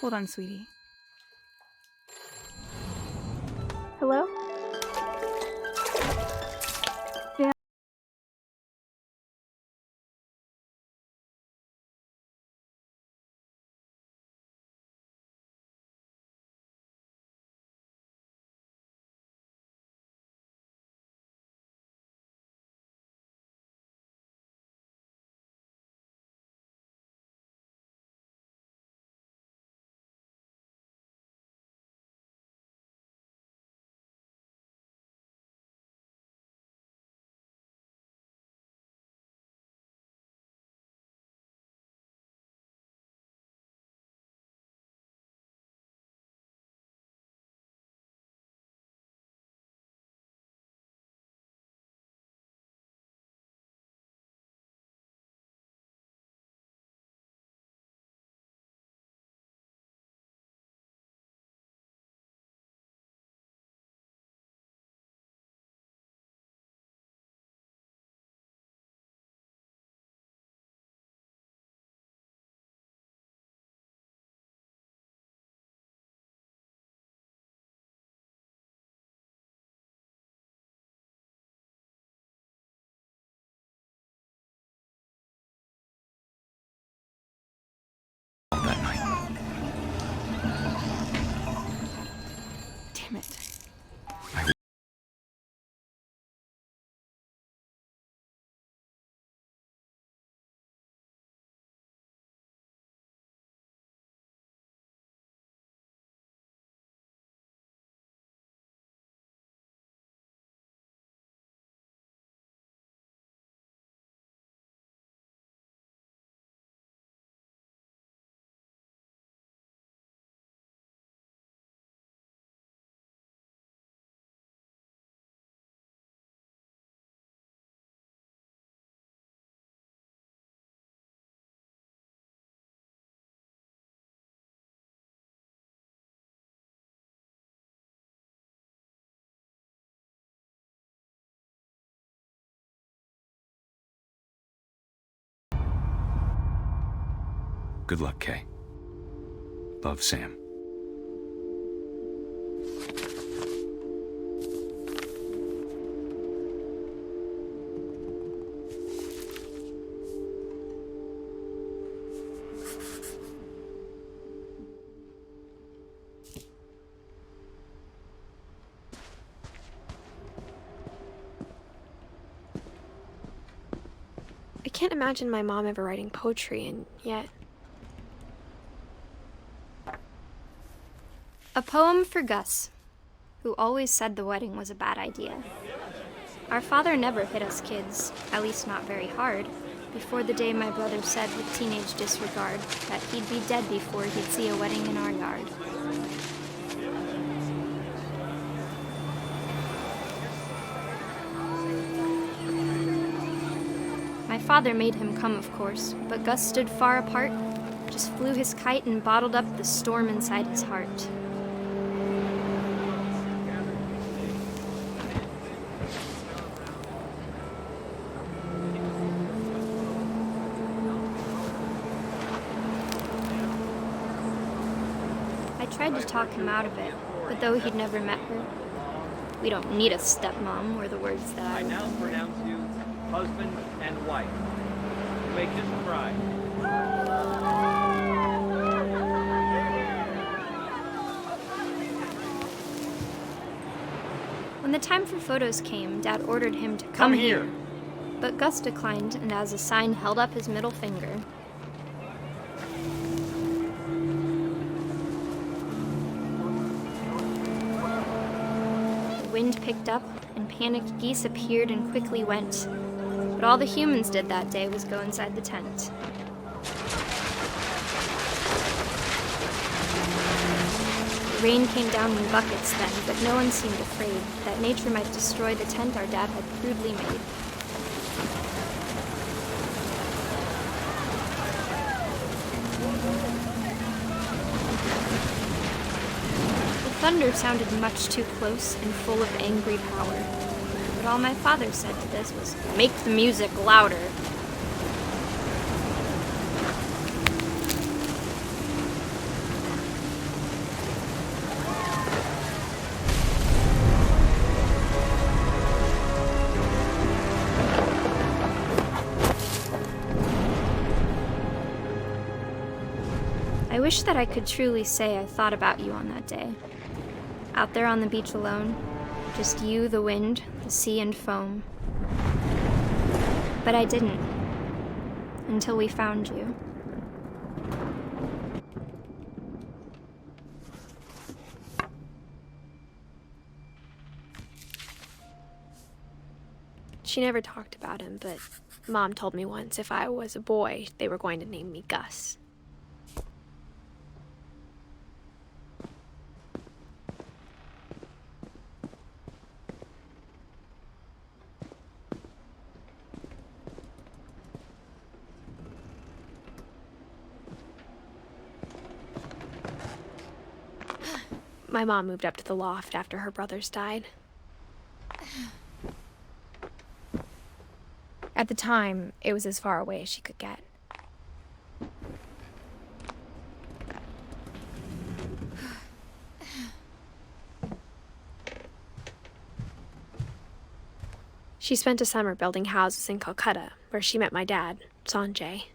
Hold on, sweetie. Hello? That night. Damn it. Good luck, Kay. Love, Sam. can't imagine my mom ever writing poetry, and yet... A poem for Gus, who always said the wedding was a bad idea. Our father never hit us kids, at least not very hard, before the day my brother said with teenage disregard that he'd be dead before he'd see a wedding in our yard. My father made him come, of course, but Gus stood far apart, just flew his kite and bottled up the storm inside his heart. I tried to talk him out of it, but though he'd never met her, "We don't need a stepmom," were the words that I now pronounce you husband and wife. You may kiss the bride. When the time for photos came, Dad ordered him to come here. But Gus declined, and as a sign held up his middle finger. The wind picked up, and panicked geese appeared and quickly went. But all the humans did that day was go inside the tent. The rain came down in buckets then, but no one seemed afraid that nature might destroy the tent our dad had crudely made. The thunder sounded much too close and full of angry power. But all my father said to this was, "Make the music louder." I wish that I could truly say I thought about you on that day. Out there on the beach alone, just you, the wind, the sea, and foam. But I didn't, until we found you. She never talked about him, but Mom told me once if I was a boy, they were going to name me Gus. My mom moved up to the loft after her brothers died. At the time, it was as far away as she could get. She spent a summer building houses in Calcutta, where she met my dad, Sanjay.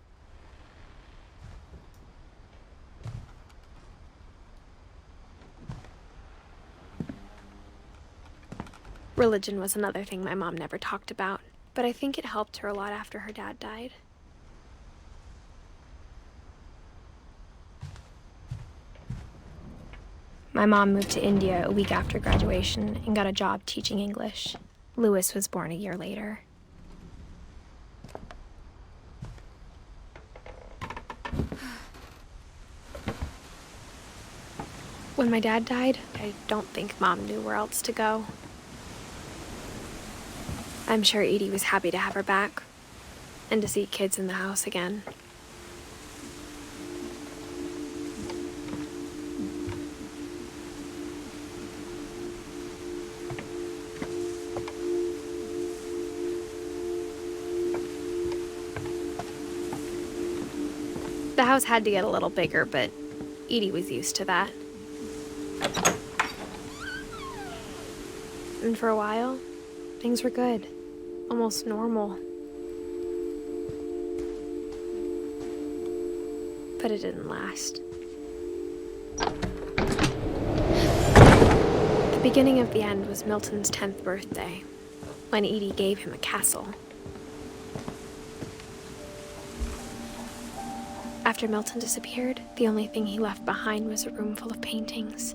Religion was another thing my mom never talked about, but I think it helped her a lot after her dad died. My mom moved to India a week after graduation and got a job teaching English. Louis was born a year later. When my dad died, I don't think Mom knew where else to go. I'm sure Edie was happy to have her back and to see kids in the house again. The house had to get a little bigger, but Edie was used to that. And for a while, things were good. Almost normal. But it didn't last. The beginning of the end was Milton's 10th birthday, when Edie gave him a castle. After Milton disappeared, the only thing he left behind was a room full of paintings.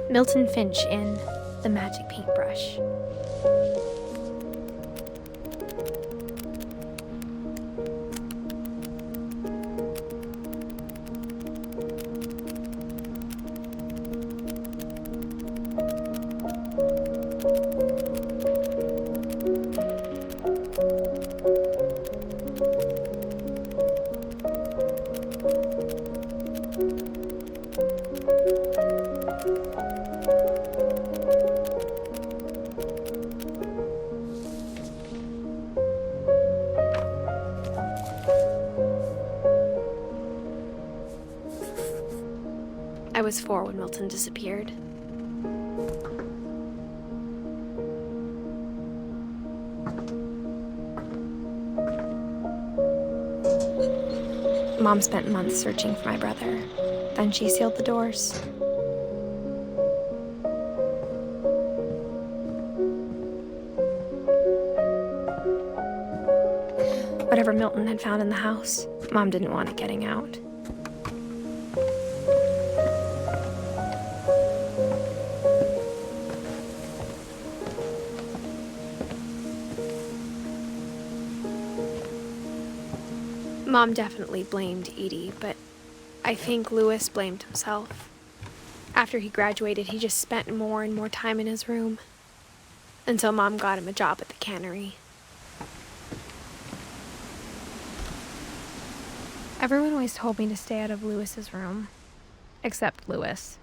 Milton Finch in The Magic Paintbrush. I was 4 when Milton disappeared. Mom spent months searching for my brother. Then she sealed the doors. Whatever Milton had found in the house, Mom didn't want it getting out. Mom definitely blamed Edie, but I think Louis blamed himself. After he graduated, he just spent more and more time in his room, until Mom got him a job at the cannery. Everyone always told me to stay out of Louis's room, except Louis.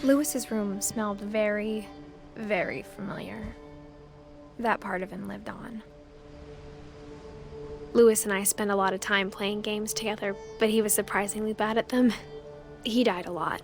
Louis's room smelled very, very familiar. That part of him lived on. Louis and I spent a lot of time playing games together, but he was surprisingly bad at them. He died a lot.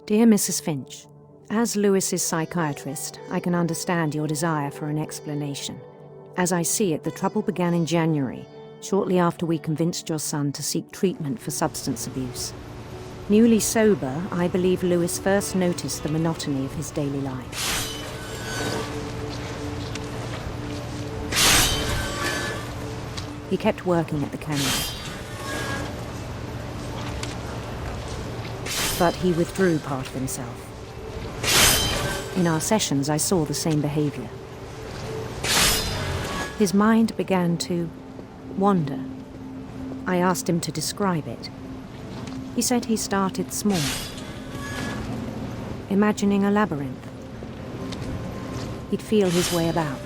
Dear Mrs. Finch, as Louis's psychiatrist, I can understand your desire for an explanation. As I see it, the trouble began in January, shortly after we convinced your son to seek treatment for substance abuse. Newly sober, I believe Louis first noticed the monotony of his daily life. He kept working at the cannery. But he withdrew part of himself. In our sessions, I saw the same behavior. His mind began to wander. I asked him to describe it. He said he started small, imagining a labyrinth. He'd feel his way about.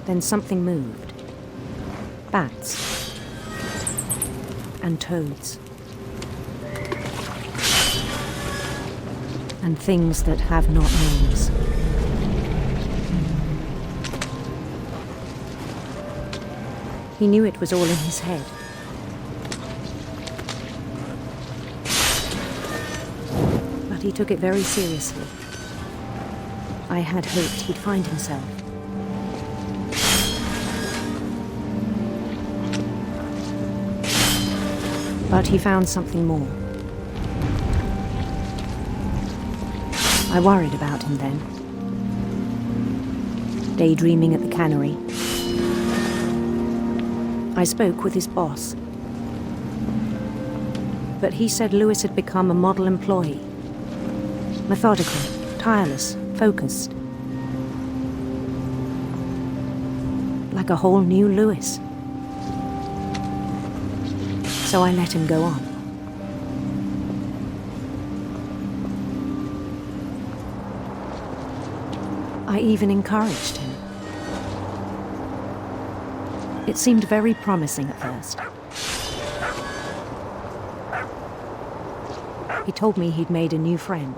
Then something moved. Bats and toads. And things that have not names. He knew it was all in his head. But he took it very seriously. I had hoped he'd find himself. But he found something more. I worried about him then. Daydreaming at the cannery, I spoke with his boss. But he said Louis had become a model employee. Methodical, tireless, focused. Like a whole new Louis. So I let him go on. I even encouraged him. It seemed very promising at first. He told me he'd made a new friend.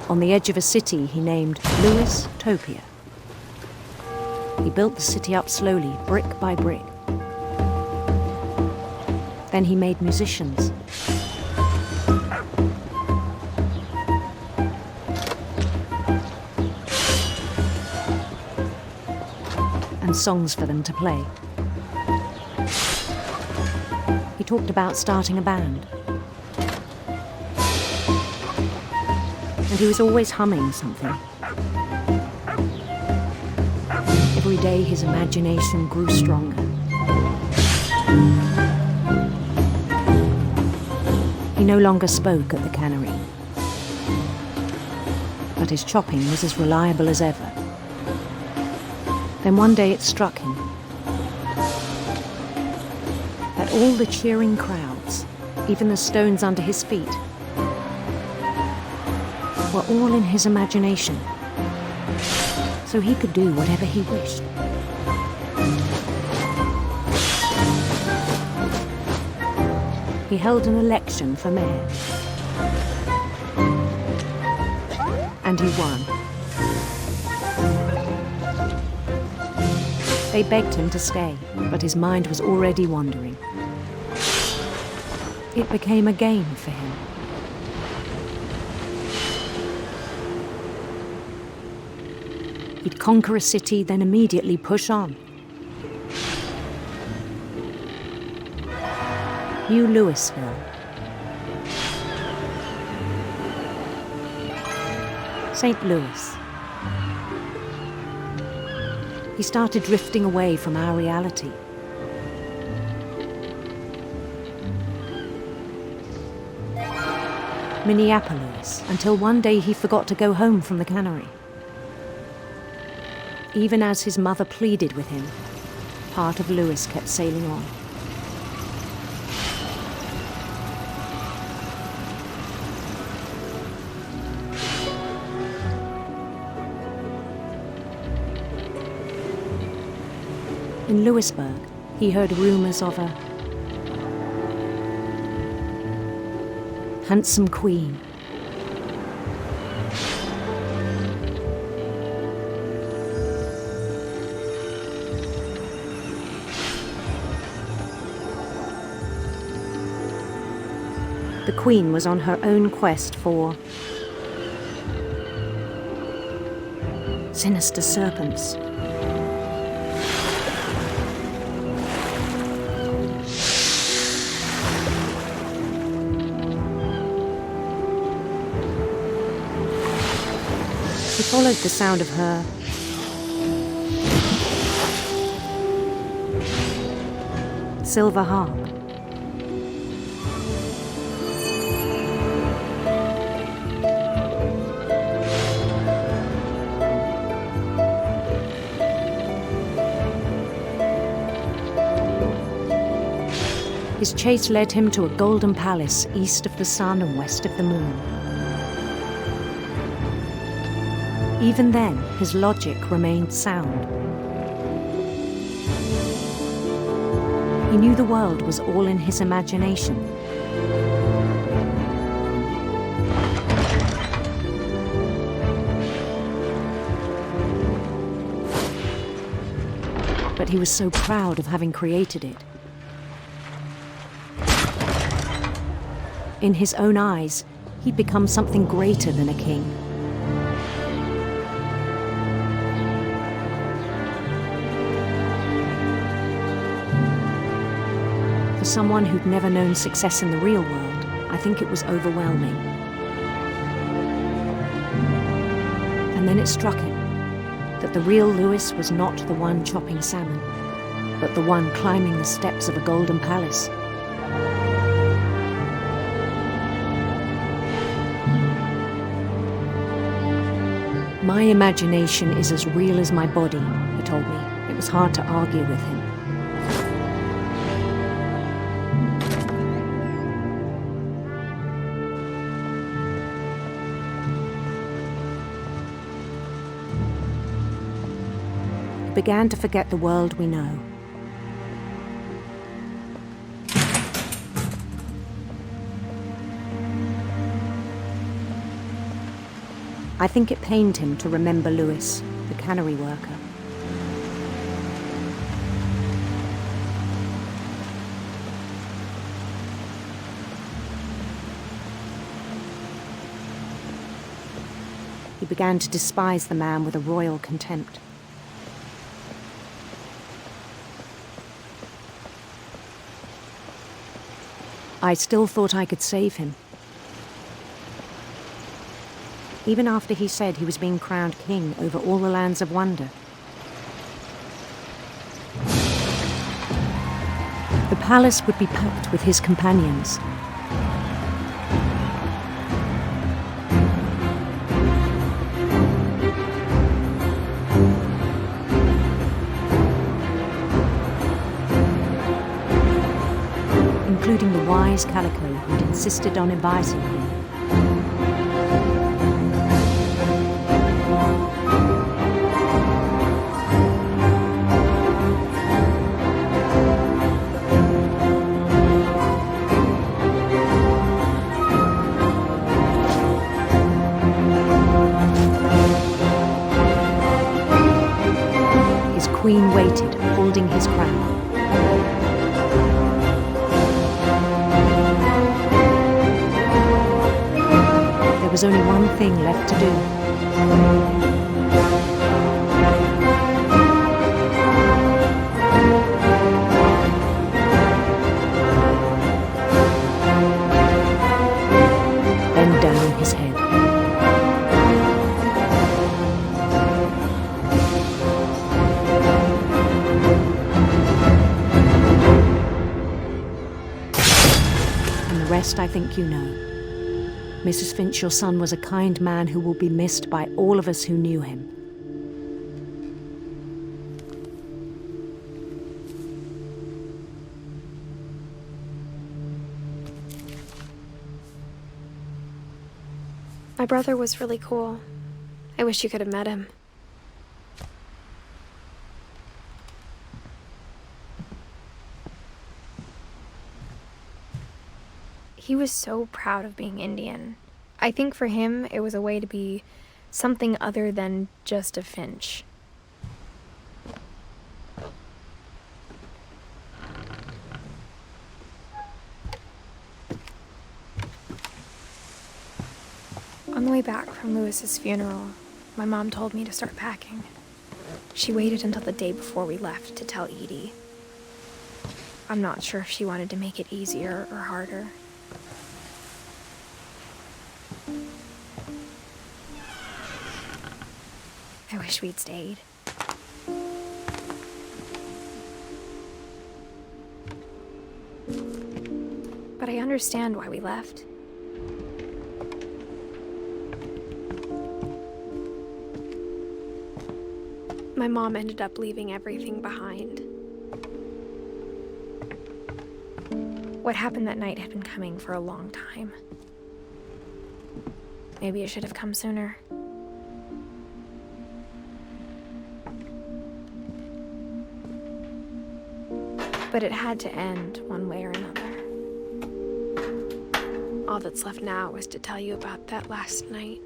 On the edge of a city he named Louis Topia. He built the city up slowly, brick by brick. Then he made musicians. And songs for them to play. He talked about starting a band. And he was always humming something. Every day his imagination grew stronger. He no longer spoke at the cannery. But his chopping was as reliable as ever. Then one day it struck him that all the cheering crowds, even the stones under his feet, were all in his imagination, so he could do whatever he wished. He held an election for mayor, and he won. They begged him to stay, but his mind was already wandering. It became a game for him. He'd conquer a city, then immediately push on. New Louisville. St. Louis. He started drifting away from our reality. Minneapolis, until one day he forgot to go home from the cannery. Even as his mother pleaded with him, part of Louis kept sailing on. In Louisburg, he heard rumors of a handsome queen. The queen was on her own quest for sinister serpents. He followed the sound of her silver harp. His chase led him to a golden palace east of the sun and west of the moon. Even then, his logic remained sound. He knew the world was all in his imagination. But he was so proud of having created it. In his own eyes, he'd become something greater than a king. For someone who'd never known success in the real world, I think it was overwhelming. And then it struck him that the real Lewis was not the one chopping salmon, but the one climbing the steps of a golden palace. My imagination is as real as my body, he told me. It was hard to argue with him. He began to forget the world we know. I think it pained him to remember Lewis, the cannery worker. He began to despise the man with a royal contempt. I still thought I could save him. Even after he said he was being crowned king over all the lands of wonder. The palace would be packed with his companions. Including the wise Calico who'd insisted on advising him. Queen waited, holding his crown. There was only one thing left to do. Bend down his head. The rest I think you know. Mrs. Finch, your son was a kind man who will be missed by all of us who knew him. My brother was really cool. I wish you could have met him. He was so proud of being Indian. I think for him, it was a way to be something other than just a Finch. On the way back from Lewis's funeral, my mom told me to start packing. She waited until the day before we left to tell Edie. I'm not sure if she wanted to make it easier or harder. I wish we'd stayed. But I understand why we left. My mom ended up leaving everything behind. What happened that night had been coming for a long time. Maybe it should have come sooner. But it had to end one way or another. All that's left now is to tell you about that last night.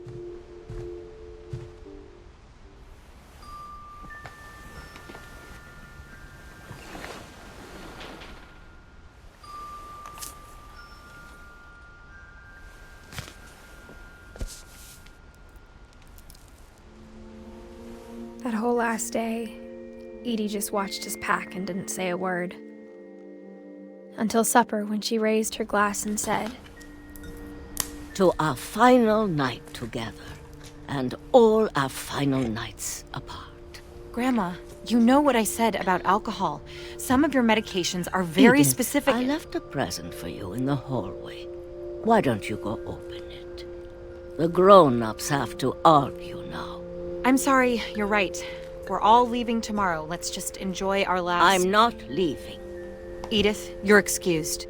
That whole last day, Edie just watched us pack and didn't say a word. until supper when she raised her glass and said, "To our final night together, and all our final nights apart." Grandma, you know what I said about alcohol. Some of your medications are very Edith, specific. I left a present for you in the hallway. Why don't you go open it? The grown-ups have to argue now. I'm sorry, you're right. We're all leaving tomorrow. Let's just enjoy our last... I'm not leaving. Edith, you're excused.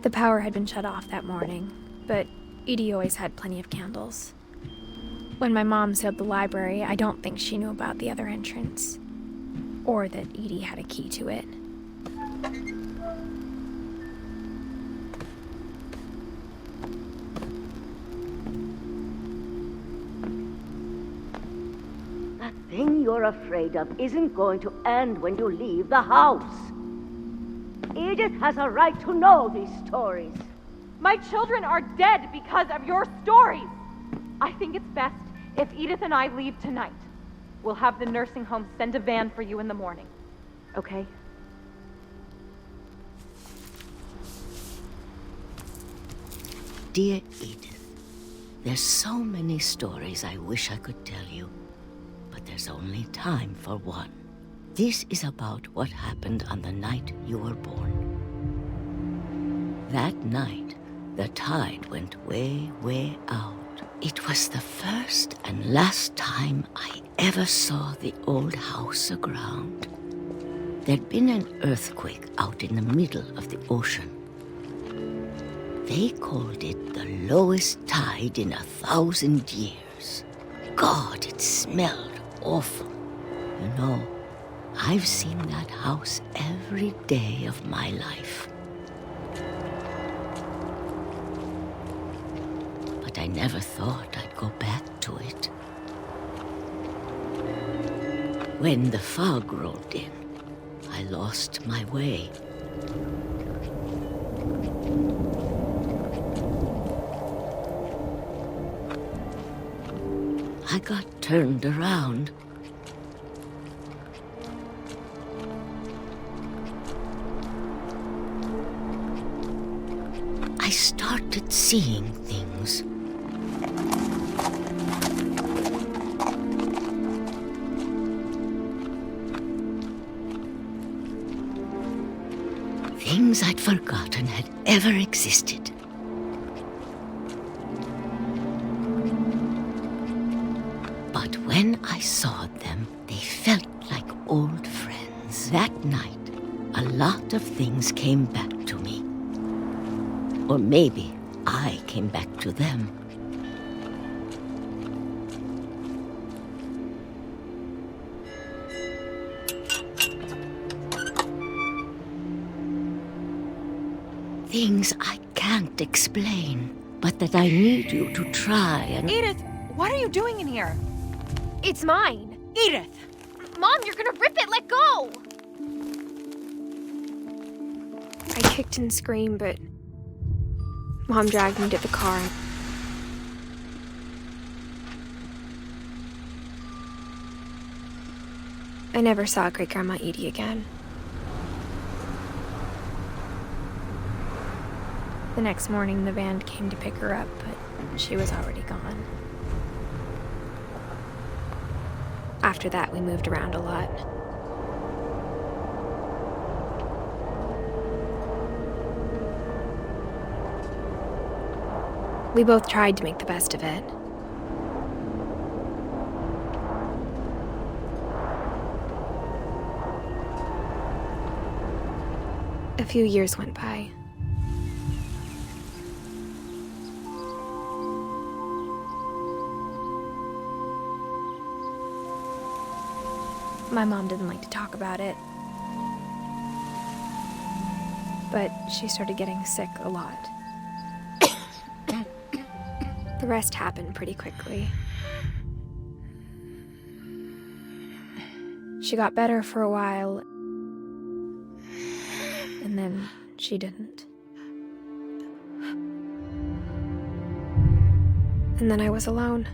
The power had been shut off that morning, but Edie always had plenty of candles. When my mom sealed the library, I don't think she knew about the other entrance, or that Edie had a key to it. That thing you're afraid of isn't going to end when you leave the house. Edith has a right to know these stories. My children are dead because of your stories. I think it's best if Edith and I leave tonight. We'll have the nursing home send a van for you in the morning. Okay? Dear Edith, there's so many stories I wish I could tell you, but there's only time for one. This is about what happened on the night you were born. That night, the tide went way, way out. It was the first and last time I ever saw the old house aground. There'd been an earthquake out in the middle of the ocean. They called it the lowest tide in 1,000 years. God, it smelled awful. You know, I've seen that house every day of my life. But I never thought I'd go back to it. When the fog rolled in, I lost my way. I got turned around. I started seeing things. Things I'd forgotten had ever existed. But when I saw them, they felt like old friends. That night, a lot of things came back to me. Or maybe I came back to them. Things I can't explain, but that I need you to try and... Edith, what are you doing in here? It's mine. Edith! Mom, you're gonna rip it! Let go! I kicked and screamed, but Mom dragged me to the car. I never saw Great-Grandma Edie again. The next morning, the van came to pick her up, but she was already gone. After that, we moved around a lot. We both tried to make the best of it. A few years went by. My mom didn't like to talk about it, but she started getting sick a lot. The rest happened pretty quickly. She got better for a while, and then she didn't. And then I was alone.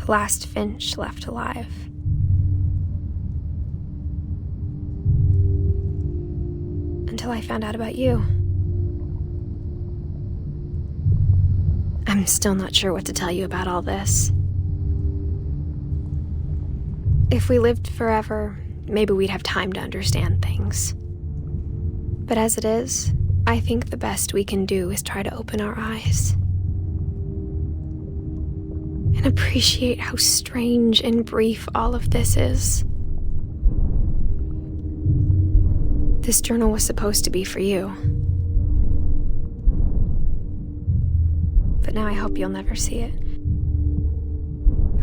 the last Finch left alive. Until I found out about you. I'm still not sure what to tell you about all this. If we lived forever, maybe we'd have time to understand things. But as it is, I think the best we can do is try to open our eyes and appreciate how strange and brief all of this is. This journal was supposed to be for you. But now I hope you'll never see it.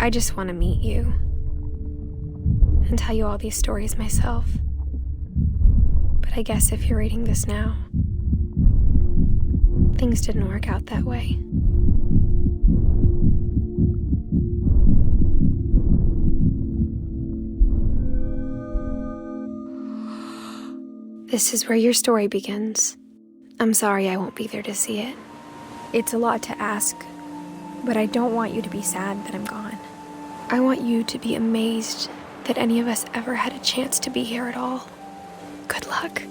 I just want to meet you and tell you all these stories myself. But I guess if you're reading this now, things didn't work out that way. This is where your story begins. I'm sorry I won't be there to see it. It's a lot to ask, but I don't want you to be sad that I'm gone. I want you to be amazed that any of us ever had a chance to be here at all. Good luck.